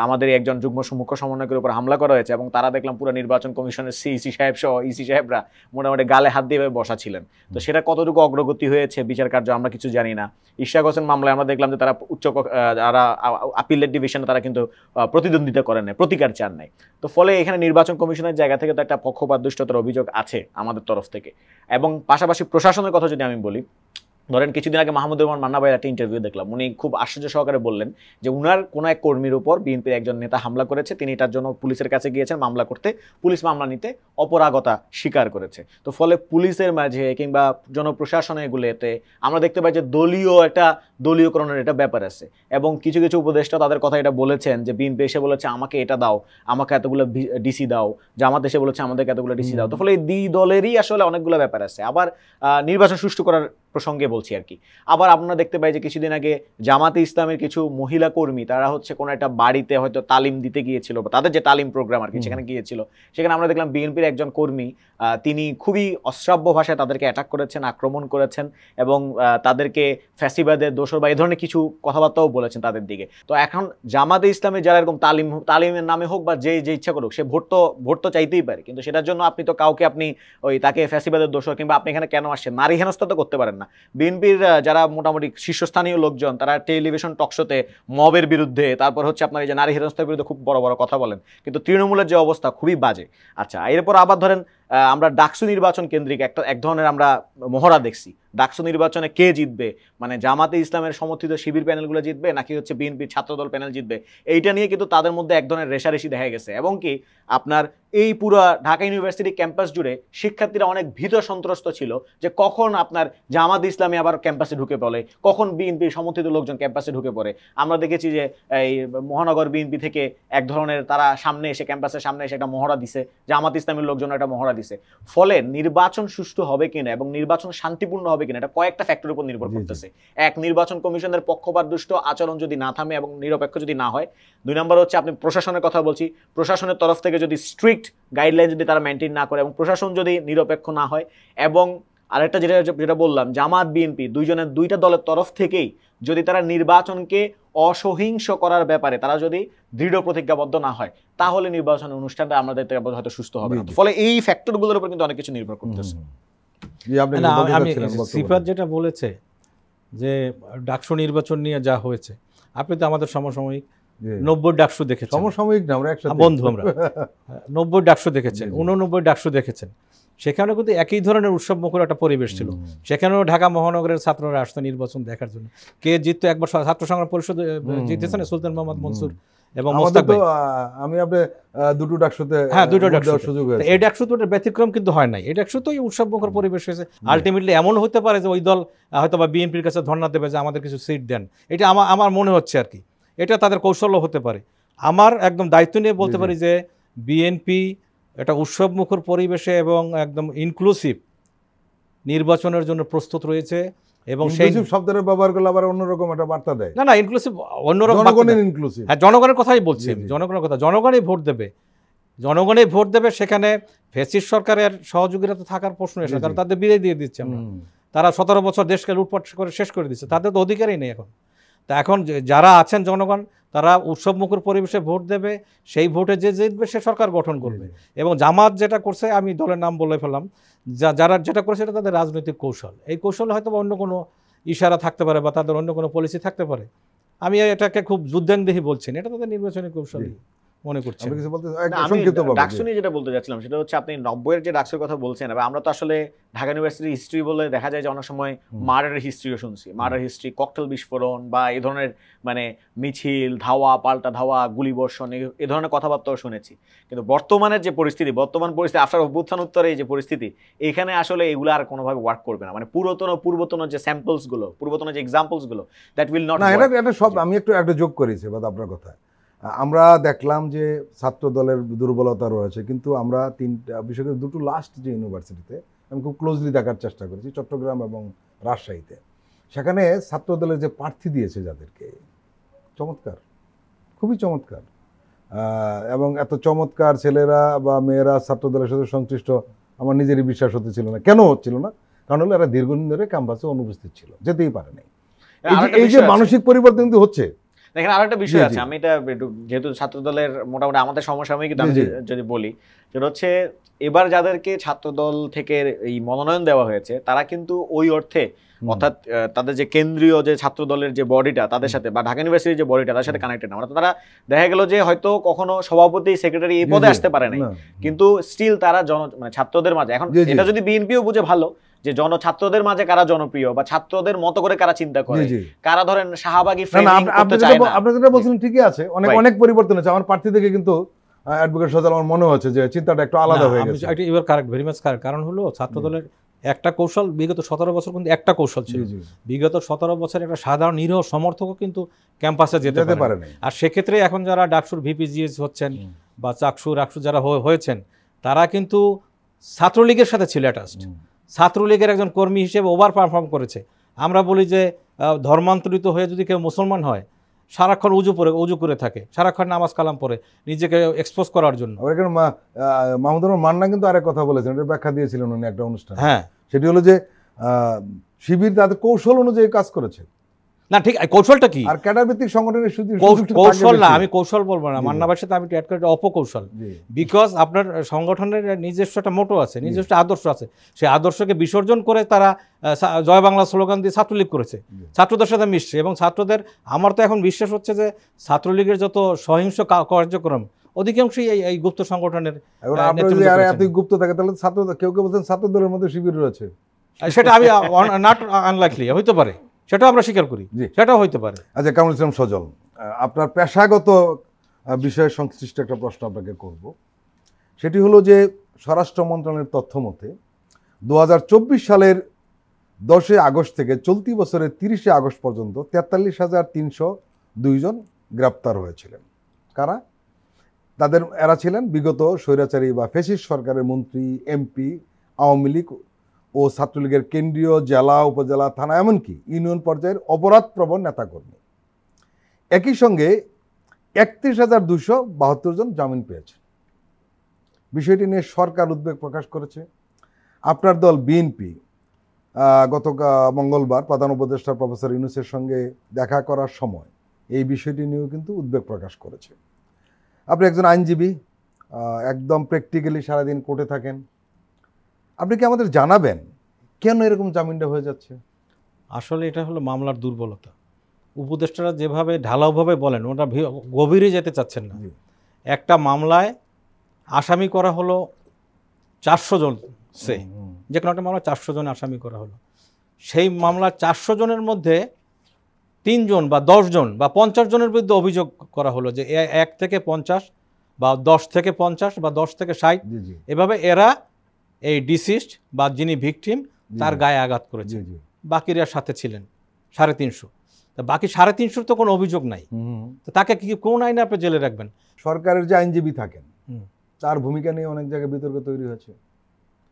আমাদের একজন যুগ্ম মুখ্য সমন্বয়কের উপর হামলা করা হয়েছে, এবং তারা দেখলাম পুরো নির্বাচন কমিশনের সিইসি সাহেব সহ ইসি সাহেবরা মোটামুটি গালে হাত দিয়ে বসা ছিলেন। তো সেটা কতটুকু অগ্রগতি হয়েছে বিচার কার্য আমরা কিছু জানি না। ইশরাক হোসেন মামলায় আমরা দেখলাম যে তারা যারা আপিলের ডিভিশনে তারা কিন্তু প্রতিদ্বন্দ্বিতা করেন নাই, প্রতিকার চান নাই। তো ফলে এখানে নির্বাচন কমিশনের জায়গা থেকে তো একটা পক্ষপাতদুষ্টতার অভিযোগ আছে আমাদের তরফ থেকে। এবং পাশাপাশি প্রশাসনের কথা যদি আমি বলি, ধরেন কিছুদিন আগে মাহমুদুর রহমান মান্না ভাইয়ের একটা ইন্টারভিউ দেখলাম, উনি খুব আশ্চর্য সহকারে বললেন যে উনার কোনো এক কর্মীর উপর বিএনপির একজন নেতা হামলা করেছে, তিনি এটার জন্য পুলিশের কাছে গিয়েছেন মামলা করতে, পুলিশ মামলা নিতে অপরাগতা স্বীকার করেছে। তো ফলে পুলিশের মাঝে কিংবা জনপ্রশাসনে এগুলোতে আমরা দেখতে পাই যে দলীয়করণের একটা ব্যাপার আছে। এবং কিছু কিছু উপদেষ্টা তাদের কথা এটা বলেছেন যে বিএনপি এসে বলেছে আমাকে এটা দাও, আমাকে এতগুলো ডিসি দাও, জামাত এসে বলেছে আমাদেরকে এতগুলো ডিসি দাও। তো ফলে এই দলেরই আসলে অনেকগুলো ব্যাপার আছে। আবার নির্বাচন সুষ্ঠু করার প্রসঙ্গে বলছি আর কি। আবার আমরা দেখতে পাই যে কিছুদিন আগে জামাতে ইসলামের কিছু মহিলা কর্মী তারা হচ্ছে কোনো একটা বাড়িতে হয়তো তালিম দিতে গিয়েছিল, বা তাদের যে তালিম প্রোগ্রাম আর কি সেখানে গিয়েছিল, সেখানে আমরা দেখলাম বিএনপির একজন কর্মী তিনি খুবই অশ্রাব্য ভাষায় তাদেরকে অ্যাটাক করেছেন, আক্রমণ করেছেন, এবং তাদেরকে ফ্যাসিবাদের দোসর বা এই ধরনের কিছু কথাবার্তাও বলেছেন তাদের দিকে। তো এখন জামাতে ইসলামে যারা এরকম তালিমের নামে হোক বা যে ইচ্ছা করুক, সে ভোট তো চাইতেই পারে, কিন্তু সেটার জন্য আপনি তো কাউকে আপনি তাকে ফ্যাসিবাদের দোসর কিংবা আপনি এখানে কেন আসছেন নারী হেনস্থা তো করতে পারেন না। বিএনপির যারা মোটামুটি শীর্ষস্থানীয় লোকজন তারা টেলিভিশন টকশোতে মবের বিরুদ্ধে, তারপর হচ্ছে আপনার এই যে নারী হেনস্থার বিরুদ্ধে খুব বড় বড় কথা বলেন, কিন্তু তৃণমূলের যে অবস্থা খুবই বাজে। আচ্ছা, এরপর আবার ধরেন আমরা ডাকসু নির্বাচন কেন্দ্রিক এক ধরনের আমরা মহড়া দেখছি। ডাকসু নির্বাচনে কে জিতবে, মানে জামাতে ইসলামের সমর্থিত শিবির প্যানেলগুলো জিতবে নাকি হচ্ছে বিএনপির ছাত্রদল প্যানেল জিতবে, এইটা নিয়ে কিন্তু তাদের মধ্যে এক ধরনের রেষারেষি দেখা গেছে। এবং কি আপনার এই পুরো ঢাকা ইউনিভার্সিটি ক্যাম্পাস জুড়ে শিক্ষার্থীরা অনেক ভীত সন্ত্রস্ত ছিল যে কখন আপনার জামাত ইসলামী আবার ক্যাম্পাসে ঢুকে পড়ে, কখন বিএনপির সমর্থিত লোকজন ক্যাম্পাসে ঢুকে পড়ে। আমরা দেখেছি যে এই মহানগর বিএনপি থেকে এক ধরনের তারা সামনে এসে ক্যাম্পাসের সামনে এসে একটা মহড়া দিছে, জামাত ইসলামের লোকজন একটা মহড়া দিছে। ফলে নির্বাচন সুষ্ঠু হবে কিনা এবং নির্বাচন শান্তিপূর্ণ হবে কিনা এটা কয়েকটা ফ্যাক্টরের উপর নির্ভর করতেছে। এক, নির্বাচন কমিশনের পক্ষপাতদুষ্ট আচরণ যদি না থামে এবং নিরপেক্ষ যদি না হয়। দুই নম্বর হচ্ছে আপনি প্রশাসনের কথা বলছি, প্রশাসনের তরফ থেকে যদি স্ট্রিক্ট গাইডলাইন যদি তারা মেনটেন না করে এবং প্রশাসন যদি নিরপেক্ষ না হয়। এবং আরেকটা যেটা বললাম, জামাত বিএনপি দুইটা দলের তরফ থেকেই যদি তারা নির্বাচনকে অসহিংস করার ব্যাপারে তারা যদি দৃঢ় প্রতিজ্ঞাবদ্ধ না হয়, তাহলে নির্বাচনের অনুষ্ঠানটা আমাদের থেকে হয়তো সুস্থ হবে না। ফলে এই ফ্যাক্টরগুলোর উপর কিন্তু অনেক কিছু নির্ভর করতেছে। আমি সিফাত যেটা বলেছে যে ডাকসু নির্বাচন নিয়ে যা হয়েছে, আপনি তো আমাদের সমসাময়িক 90 ডাকসু দেখেছেন, সমসাময়িক না আমরা একসাথে বন্ধু, আমরা 90 ডাকসু দেখেছেন, 89 ডাকসু দেখেছেন। সেখানে কিন্তু একই ধরনের উৎসব মুখর একটা পরিবেশ ছিল। সেখানেও ঢাকা মহানগরের ছাত্ররা আসতো নির্বাচন দেখার জন্য। কে জিততো, একবার ছাত্র সংগ্রাম পরিষদ জিতেছেন সুলতান মোহাম্মদ মনসুর এবং মোস্তাক ভাই। আমি আপনি দুটো ডাকসুতে, হ্যাঁ দুটো ডাকসু সুযোগ হয়েছে। এই ডাকসু তো ব্যতিক্রম কিন্তু হয় নাই, এই ডাকসু তো উৎসব মুখর পরিবেশ হয়েছে। আলটিমেটলি এমন হতে পারে যে ওই দল হয়তো বা বিএনপির কাছে ধর্ণা দেবে যে আমাদের কিছু সিট দেন, এটা আমার মনে হচ্ছে আর কি। এটা তাদের কৌশলও হতে পারে। আমার একদম দায়িত্ব নিয়ে বলতে পারি যে বিএনপি এটা উৎসব মুখর পরিবেশে এবং একদম ইনক্লুসিভ নির্বাচনের জন্য প্রস্তুত রয়েছে। এবং সেই শব্দের ব্যবহার করলে আবার অন্যরকম একটা বার্তা দেয়। না ইনক্লুসিভ অন্যরকম, ইনক্লুসিভ। হ্যাঁ, জনগণের কথাই বলছি, জনগণের কথা। জনগণই ভোট দেবে। সেখানে ফ্যাসিস্ট সরকারের সহযোগিতা তো থাকার প্রশ্ন এসে, কারণ তাদের বিদায় দিয়ে দিচ্ছে আমরা। তারা 17 বছর দেশকে লুটপাট করে শেষ করে দিচ্ছে, তাদের তো অধিকারই নেই এখন। তা এখন যারা আছেন জনগণ, তারা উৎসব মুখর পরিবেশে ভোট দেবে, সেই ভোটে যে জিতবে সে সরকার গঠন করবে। এবং জামাত যেটা করছে, আমি দলের নাম বলে ফেললাম, যারা যেটা করছে এটা তাদের রাজনৈতিক কৌশল। এই কৌশলে হয়তো অন্য কোনো ইশারা থাকতে পারে বা তাদের অন্য কোনো পলিসি থাকতে পারে। আমি এটাকে খুব যুদ্ধাঙ্গদেহী বলছি না, এটা তাদের নির্বাচনী কৌশল মনে করছি। ডাকসু নিয়ে যেটা বলতে যাচ্ছিলাম সেটা হচ্ছে আপনি 90-এর যে ডাকসুর কথা বলছেন, আমরা তো আসলে ঢাকা ইউনিভার্সিটির হিস্ট্রি বলে দেখা যায় যে অনেক সময় মার্ডারের হিস্ট্রিও শুনছি, মার্ডার হিস্ট্রি, ককটেল বিস্ফোরণ বা এই ধরনের মানে মিছিল, ধাওয়া, পাল্টা ধাওয়া, গুলিবর্ষণ, এই ধরনের কথাবার্তাও শুনেছি। কিন্তু বর্তমান পরিস্থিতি আফটার অভ্যুত্থান উত্তরে এই যে পরিস্থিতি, এখানে আসলে এগুলো আর কোনোভাবে ওয়ার্ক করবে না। মানে পূর্বতন যে স্যাম্পলসগুলো, পূর্বতন যে এক্সাম্পলসগুলো, দ্যাট উইল নট। এটা সব আমি একটু যোগ করেছি আপনার কথা। আমরা দেখলাম যে ছাত্র দলের দুর্বলতা রয়েছে, কিন্তু আমরা বিশেষ করে দুটো লাস্ট যে ইউনিভার্সিটিতে আমি খুব ক্লোজলি দেখার চেষ্টা করেছি, চট্টগ্রাম এবং রাজশাহীতে। সেখানে ছাত্র দলের যে প্রার্থী দিয়েছে যাদেরকে, চমৎকার, খুবই চমৎকার। এবং এত চমৎকার ছেলেরা বা মেয়েরা ছাত্রদলের সাথে সংশ্লিষ্ট আমার নিজেরই বিশ্বাস হতে ছিল না। কেন হচ্ছিল না? কারণ হলো এরা দীর্ঘদিন ধরে ক্যাম্পাসে অনুপস্থিত ছিল, যেতেই পারে নাই। এই যে মানসিক পরিবর্তন কিন্তু হচ্ছে। দেখেন আরেকটা বিষয় আছে, আমি এটা যেহেতু ছাত্রদলের মোটামুটি আমাদের সমসাময়িক কিন্তু আমি যদি বলি, যেটা হচ্ছে এবার যাদেরকে ছাত্রদল থেকে এই মনোনয়ন দেওয়া হয়েছে তারা কিন্তু ওই অর্থে, অর্থাৎ তাদের যে কেন্দ্রীয় যে ছাত্রদলের যে বডিটা তাদের সাথে বা ঢাকা ইউনিভার্সিটির যে বডিটা তাদের সাথে কানেক্টেড না। তারা দেখা গেল যে হয়তো কখনো সভাপতি সেক্রেটারি এই পদে আসতে পারে নাই, কিন্তু স্টিল তারা মানে ছাত্রদের মাঝে এখন এটা যদি বিএনপিও বুঝে ভালো যে ছাত্রদের মাঝে কারা জনপ্রিয় বা ছাত্রদের মতো করে কারা চিন্তা করে, কারা ধরেন শাহবাগী ফ্রেমিং করতে চায় না। আপনি যেটা বলছেন ঠিকই আছে, অনেক পরিবর্তন হচ্ছে। আমার প্রার্থী থেকে কিন্তু অ্যাডভোকেট সজল আমার মনে হচ্ছে যে চিন্তাটা একটু আলাদা হয়ে গেছে। এটা এবার কারেক্ট, ভেরি মাচ কারেক্ট। কারণ হলো ছাত্রদলের একটা কৌশল, বিগত 17 বছর কিন্তু একটা কৌশল ছিল। বিগত 17 বছর একটা সাধারণ নিরীহ সমর্থকও কিন্তু ক্যাম্পাসে যেতে পারে না। আর সেক্ষেত্রে এখন যারা ডাকসুর ভিপিজিএস হচ্ছেন বা রাকসু যারা হয়েছেন তারা কিন্তু ছাত্রলীগের সাথে ছিল অ্যাটাচড। ছাত্রলীগের একজন কর্মী হিসেবে ওভার পারফর্ম করেছে। আমরা বলি যে ধর্মান্তরিত হয়ে যদি কেউ মুসলমান হয়, সারাক্ষণ উজু করে থাকে, সারাক্ষণ নামাজ কালাম পড়ে নিজেকে এক্সপোজ করার জন্য। মাহমুদুর রহমান মান্না কিন্তু আরেক কথা বলেছেন, এটা ব্যাখ্যা দিয়েছিলেন উনি একটা অনুষ্ঠানে। হ্যাঁ, সেটি হলো যে শিবির তাদের কৌশল অনুযায়ী কাজ করেছে। না ঠিক, কৌশলটা কি? আর ক্যাডার ভিত্তিক সংগঠনের কৌশল না, আমি কৌশল বলবো না, মান্না ভাইয়ের সাথে আমি অ্যাড করি অপকৌশল। বিকজ আপনার সংগঠনের নিজস্ব একটা মোটো আছে, নিজস্ব আদর্শ আছে, সেই আদর্শকে বিসর্জন করে তারা জয় বাংলা স্লোগান দিয়ে ছাত্রলীগ করেছে, ছাত্রদের সাথে মিশছে। এবং ছাত্রদের, আমার তো এখন বিশ্বাস হচ্ছে যে ছাত্রলীগের যত সহিংস কার্যক্রম অধিকাংশই এই গুপ্ত সংগঠনের। এত গুপ্ত থাকে তাহলে ছাত্রদের কেউ কেউ বলছেন ছাত্রদলের মধ্যে শিবির রয়েছে, সেটা আমি নট আনলাইকলি, হইতে পারে, সেটাও আমরা স্বীকার করি, সেটাও হইতে পারে। আচ্ছা, কামরুল ইসলাম সজল, আপনার পেশাগত বিষয়ে সংশ্লিষ্ট একটা প্রশ্ন আপনাকে করব। সেটি হলো যে স্বরাষ্ট্র মন্ত্রণালয়ের তথ্য মতে 2024 সালের 10 আগস্ট থেকে চলতি বছরের 30 আগস্ট পর্যন্ত 43,302 জন গ্রেপ্তার হয়েছিলেন। কারা? এরা ছিলেন বিগত স্বৈরাচারী বা ফ্যাসিস্ট সরকারের মন্ত্রী, এমপি, আওয়ামী লীগ ও ছাত্রলীগের কেন্দ্রীয়, জেলা, উপজেলা, থানা, এমনকি ইউনিয়ন পর্যায়ের অপরাধপ্রবণ নেতাকর্মী। একই সঙ্গে 31,272 জন জামিন পেয়েছে। বিষয়টি নিয়ে সরকার উদ্বেগ প্রকাশ করেছে। আপনার দল বিএনপি গত মঙ্গলবার প্রধান উপদেষ্টা প্রফেসর ইউনূসের সঙ্গে দেখা করার সময় এই বিষয়টি নিয়েও কিন্তু উদ্বেগ প্রকাশ করেছে। আপনি একজন আইনজীবী, একদম প্র্যাকটিক্যালি সারাদিন কোর্টে থাকেন, আপনি কি আমাদের জানাবেন কেন এরকম জামিনটা হয়ে যাচ্ছে? আসলে এটা হলো মামলার দুর্বলতা। উপদেষ্টারা যেভাবে ঢালাওভাবে বলেন ওটা গভীরে যেতে চাচ্ছেন না। একটা মামলায় আসামি করা হলো 400 জন, যে কোনো একটা মামলা 400 জন আসামি করা হলো। সেই মামলা 400 জনের মধ্যে 3 জন বা 10 জন বা 50 জনের বিরুদ্ধে অভিযোগ করা হলো যে 1 থেকে 50 বা 10 থেকে 50 বা 10 থেকে 60, এভাবে এরা এই ডিসিস্ট বা যিনি ভিকটিম তার গায়ে আঘাত করেছে। বাকিরা সাথে ছিলেন 350। তা বাকি 350 তো কোনো অভিযোগ নাই, তো তাকে কি কোন আইনে আপনি জেলে রাখবেন? সরকারের যে আইনজীবী থাকেন তার ভূমিকা নিয়ে অনেক জায়গায় বিতর্ক তৈরি হয়েছে।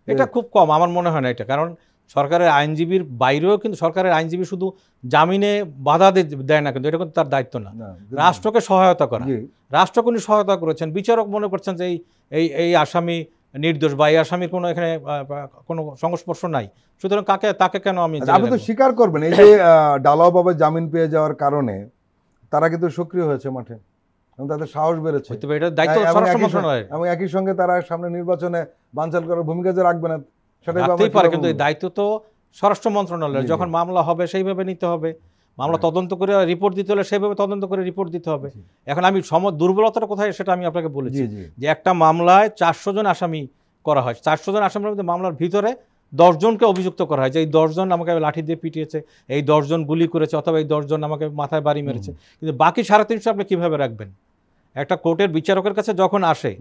এটা খুব কম, আমার মনে হয় না এটা। কারণ সরকারের আইনজীবীর বাইরেও কিন্তু সরকারের আইনজীবী শুধু জামিনে বাধা দেয় না, কিন্তু এটা কিন্তু তার দায়িত্ব না। রাষ্ট্রকে সহায়তা করা, রাষ্ট্রকে উনি সহায়তা করেছেন। বিচারক মনে করছেন যে এই আসামি নির্দোষ বা এই আসামির কোনো এখানে কোনো সংস্পর্শ নাই, সুতরাং তাকে কেন আমি? আপনি তো স্বীকার করবেন এই যে ডালাওভাবে জামিন পেয়ে যাওয়ার কারণে তারা কিন্তু সক্রিয় হয়েছে মাঠে, তাদের সাহস বেড়েছে। এবং একই সঙ্গে তারা সামনে নির্বাচনে বানচাল করার ভূমিকা যে রাখবে না সেটাই পারে, কিন্তু এই দায়িত্ব তো স্বরাষ্ট্র মন্ত্রণালয়ের। যখন মামলা হবে সেইভাবে নিতে হবে, মামলা তদন্ত করে রিপোর্ট দিতে হলে সেইভাবে তদন্ত করে রিপোর্ট দিতে হবে। এখন আমি দুর্বলতাটা কোথায় সেটা আমি আপনাকে বলেছি যে একটা মামলায় 400 জন আসামি করা হয়। 400 জন আসামির মধ্যে মামলার ভিতরে 10 জনকে অভিযুক্ত করা হয় যে এই 10 জন আমাকে লাঠি দিয়ে পিটিয়েছে, এই 10 জন গুলি করেছে, অথবা এই 10 জন আমাকে মাথায় বাড়ি মেরেছে। কিন্তু বাকি 350 আপনি কিভাবে রাখবেন? একটা কোর্টের বিচারকের কাছে যখন আসে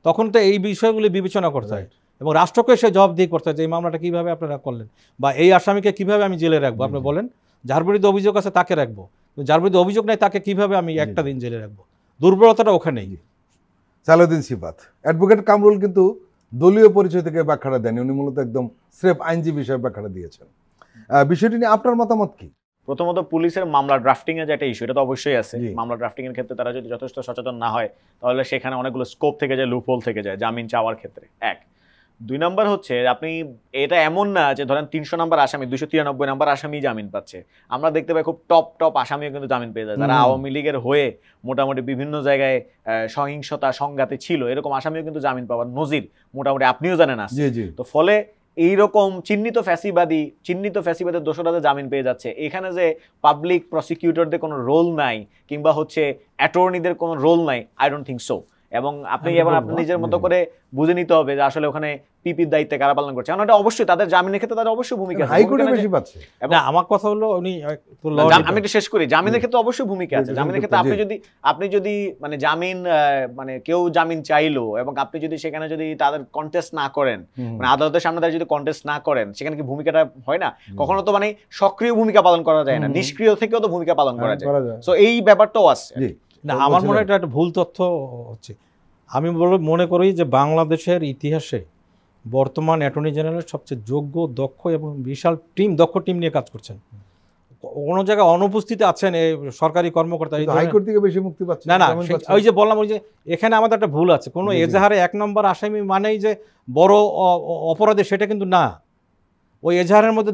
তখন তো এই বিষয়গুলি বিবেচনা করতে হয় এবং রাষ্ট্রকে সে জবাবদিহি করতে হয় যে এই মামলাটা কিভাবে আপনারা করলেন বা এই আসামিকে কিভাবে আমি জেলে রাখবো। আপনি বলেন, যার বিরুদ্ধে অভিযোগ আছে তাকে রাখবো, যার বিরুদ্ধে অভিযোগ নেই তাকে কিভাবে আমি একটা দিন জেলে রাখবো? দুর্বলতাটা ওখানেই। সালাউদ্দিন সিফাত, অ্যাডভোকেট কামরুল কিন্তু দলীয় পরিচয় থেকে ব্যাখ্যাটা দেন, উনি মূলত একদম স্রেফ আইনজীবী হিসেবে ব্যাখ্যাটা দিয়েছেন। বিষয়টি নিয়ে আপনার মতামত কি? প্রথমত পুলিশের মামলা ড্রাফটিং এর যে একটা ইস্যু, এটা তো অবশ্যই আছে। জি। মামলা ড্রাফটিং এর ক্ষেত্রে তারা যদি যথেষ্ট সচেতন না হয়, তাহলে সেখানে অনেকগুলো স্কোপ থেকে যায়, লুপহোল থেকে যায় জামিন চাওয়ার ক্ষেত্রে। 1 2 নাম্বার হচ্ছে আপনি, এটা এমন না যে ধরেন 300 নাম্বার আসামি 293 নাম্বার আসামি জামিন পাচ্ছে। আমরা দেখতে পাই খুব টপ আসামিও কিন্তু জামিন পেয়ে যায়, যারা আওয়ামী লীগের হয়ে মোটামুটি বিভিন্ন জায়গায় সহিংসতা সংঘাতে ছিল, এরকম আসামিও কিন্তু জামিন পাওয়ার নজির মোটামুটি আপনিও জানেন আছে। তো ফলে এইরকম চিহ্নিত ফ্যাসিবাদের দোষরাদের জামিন পেয়ে যাচ্ছে। এখানে যে পাবলিক প্রসিকিউটরদের কোনো রোল নাই কিংবা হচ্ছে অ্যাটর্নিদের কোনো রোল নাই, আই ডোন্ট থিঙ্ক সো। এবং আপনি নিজের মতো করে বুঝে নিতে হবে যে আসলে ওখানে পিপির দায়িত্বে কারা পালন করছে। কারণ এটা অবশ্যই তাদের জামিনের ক্ষেত্রে তাদের অবশ্যই ভূমিকা আছে। হাইকোর্টে বেশি পাচ্ছে। না, আমার কথা হলো উনি আমি একটু শেষ করি। জামিনের ক্ষেত্রে অবশ্যই ভূমিকা আছে। জামিনের ক্ষেত্রে আপনি যদি মানে জামিন মানে কেউ জামিন চাইলো এবং আপনি যদি সেখানে যদি তাদের কন্টেস্ট না করেন, মানে আদালতের সামনে তারা যদি কন্টেস্ট না করেন, সেখানে কি ভূমিকাটা হয় না? কখনো তো মানে সক্রিয় ভূমিকা পালন করা যায় না, নিষ্ক্রিয় থেকেও তো ভূমিকা পালন করা যায়। সো এই ব্যাপারটাও আছে। না, আমার মনে হয় এটা একটা ভুল তথ্য হচ্ছে। আমি মনে করি যে বাংলাদেশের ইতিহাসে বর্তমান অ্যাটর্নি জেনারেল সবচেয়ে যোগ্য, দক্ষ এবং বিশাল দক্ষ টিম নিয়ে কাজ করছেন। কোনো জায়গায় অনুপস্থিত আছেন এই সরকারি কর্মকর্তা, হাইকোর্ট থেকে বেশি মুক্তি পাচ্ছে না। ওই যে বললাম, ওই যে এখানে আমাদের একটা ভুল আছে। কোনো এজাহারে 1 নম্বর আসামি মানেই যে বড় অপরাধী, সেটা কিন্তু না। ওই এজাহারের মধ্যে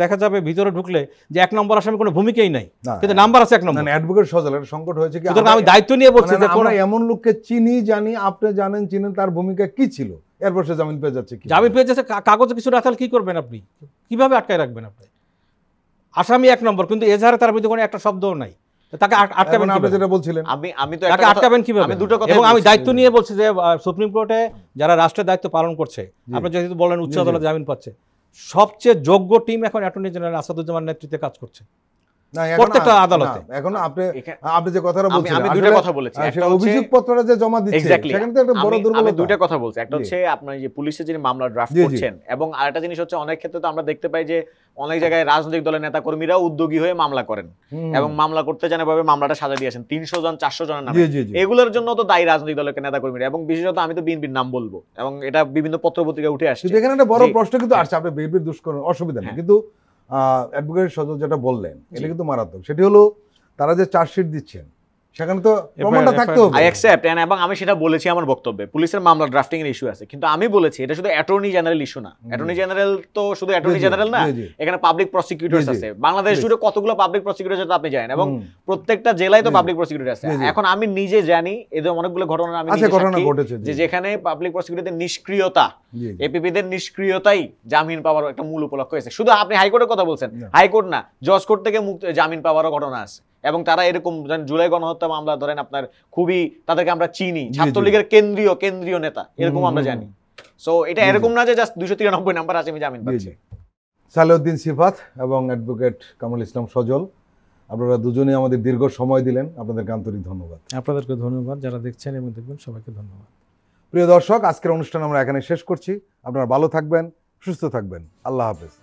দেখা যাবে ভিতরে ঢুকলে যে 1 নম্বর আসামি কোনো ভূমিকাই নাই, কিন্তু নাম্বার আছে 1 নম্বর। অ্যাডভোকেট সজলের সংকট হয়েছে কি, আমি দায়িত্ব নিয়ে বলছি যে আমরা এমন লোককে চিনি, জানি, আপনি জানেন, চিনেন, তার ভূমিকা কি ছিল, এরপর সে জামিন পেয়ে যাচ্ছে। জামিন পেয়ে যাচ্ছে, কাগজে কিছু রাখাল কি করবেন আপনি? কিভাবে আটকায় রাখবেন আপনি? আসামি 1 নম্বর, কিন্তু এজাহারে তার বিরুদ্ধে কোনো একটা শব্দও নাই, তাকে আটকাবেন? আপনি যেটা বলছিলেন, আমি তো তাকে আটকাবেন কিভাবে? আমি দুটো কথা, এবং আমি দায়িত্ব নিয়ে বলছি যে সুপ্রিম কোর্টে যারা রাষ্ট্রের দায়িত্ব পালন করছে, আপনি যেহেতু বলেন উচ্চ আদালত জামিন পাচ্ছে, সবচেয়ে যোগ্য টিম এখন অ্যাটর্নি জেনারেল আসাদুজ্জামানের নেতৃত্বে কাজ করছে প্রত্যেকটা আদালতে। এখন আপনি যে কথাটা বলছেন, আমি দুটো কথা বলেছি, একটা অভিযোগপত্রটা যে জমা দিচ্ছে, সেখানে তো একটা বড় দুর্বলতা। আমি দুটো কথা বলছি, একটা হচ্ছে আপনার যে পুলিশের যে মামলা ড্রাফট করছেন, এবং আরেকটা জিনিস হচ্ছে অনেক ক্ষেত্রে তো আমরা দেখতে পাই যে অনেক জায়গায় রাজনৈতিক দলের নেতা কর্মীরা উদ্যোগী হয়ে মামলা করেন এবং মামলা করতে জানে ভাবে মামলাটা সাজা দিয়েছেন 300 জন 400 জনের নামে। এগুলোর জন্য তো দায়ী রাজনৈতিক দলের নেতা কর্মীরা, এবং বিশেষত আমি তো বিএনপির নাম বলবো, এবং এটা বিভিন্ন পত্র পত্রিকায় উঠে আসছে। এখানে একটা বড় প্রশ্ন কিন্তু আসছে, আপনি বিএনপির দোষ করেন, অসুবিধা নেই, কিন্তু অ্যাডভোকেট সজল যেটা বললেন এটা কিন্তু মারাত্মক। সেটি হলো তারা যে চার্জশিট দিচ্ছেন, সেখানে তো প্রমাণটা থাকতে হবে। আই অ্যাকসেপ্ট, এবং আমি সেটা বলেছি আমার বক্তব্যে, পুলিশের মামলা ড্রাফটিং এর ইস্যু আছে, কিন্তু আমি বলেছি এটা শুধু অ্যাটর্নি জেনারেল ইস্যু না। অ্যাটর্নি জেনারেল তো শুধু অ্যাটর্নি জেনারেল না, এখানে পাবলিক প্রসিকিউটরস আছে। বাংলাদেশ জুড়ে কতগুলো পাবলিক প্রসিকিউটর আছে আপনি জানেন, এবং প্রত্যেকটা জেলায় তো পাবলিক প্রসিকিউটর আছে। এখন আমি নিজে জানি এদের অনেকগুলো ঘটনা আমি নিজে সাক্ষী, যে যেখানে পাবলিক প্রসিকিউটরদের নিষ্ক্রিয়তা, এপিপিদের নিষ্ক্রিয়তাই জামিন পাওয়ার একটা মূল উপলক্ষ হয়েছে। শুধু আপনি হাইকোর্টের কথা বলছেন, হাইকোর্ট না, জজ কোর্ট থেকে জামিন পাওয়ারও ঘটনা আছে। এবং তারা এরকম জুলাই গণহত্যা মামলা ধরেন আপনার খুবই, তাদেরকে আমরা চিনি, ছাত্রলীগের কেন্দ্রীয় নেতা, এরকম আমরা জানি। সো এটা এরকম না যে জাস্ট 293 নাম্বার আসামি জামিন পাচ্ছে। সালেউদ্দিন সিফাত এবং অ্যাডভোকেট কামরুল ইসলাম সজল, আপনারা দুজনেই আমাদের দীর্ঘ সময় দিলেন, আপনাদেরকে আন্তরিক ধন্যবাদ। আপনাদেরকে ধন্যবাদ, যারা দেখছেন এবং দেখবেন সবাইকে ধন্যবাদ। প্রিয় দর্শক, আজকের অনুষ্ঠান আমরা এখানে শেষ করছি। আপনারা ভালো থাকবেন, সুস্থ থাকবেন, আল্লাহ হাফেজ।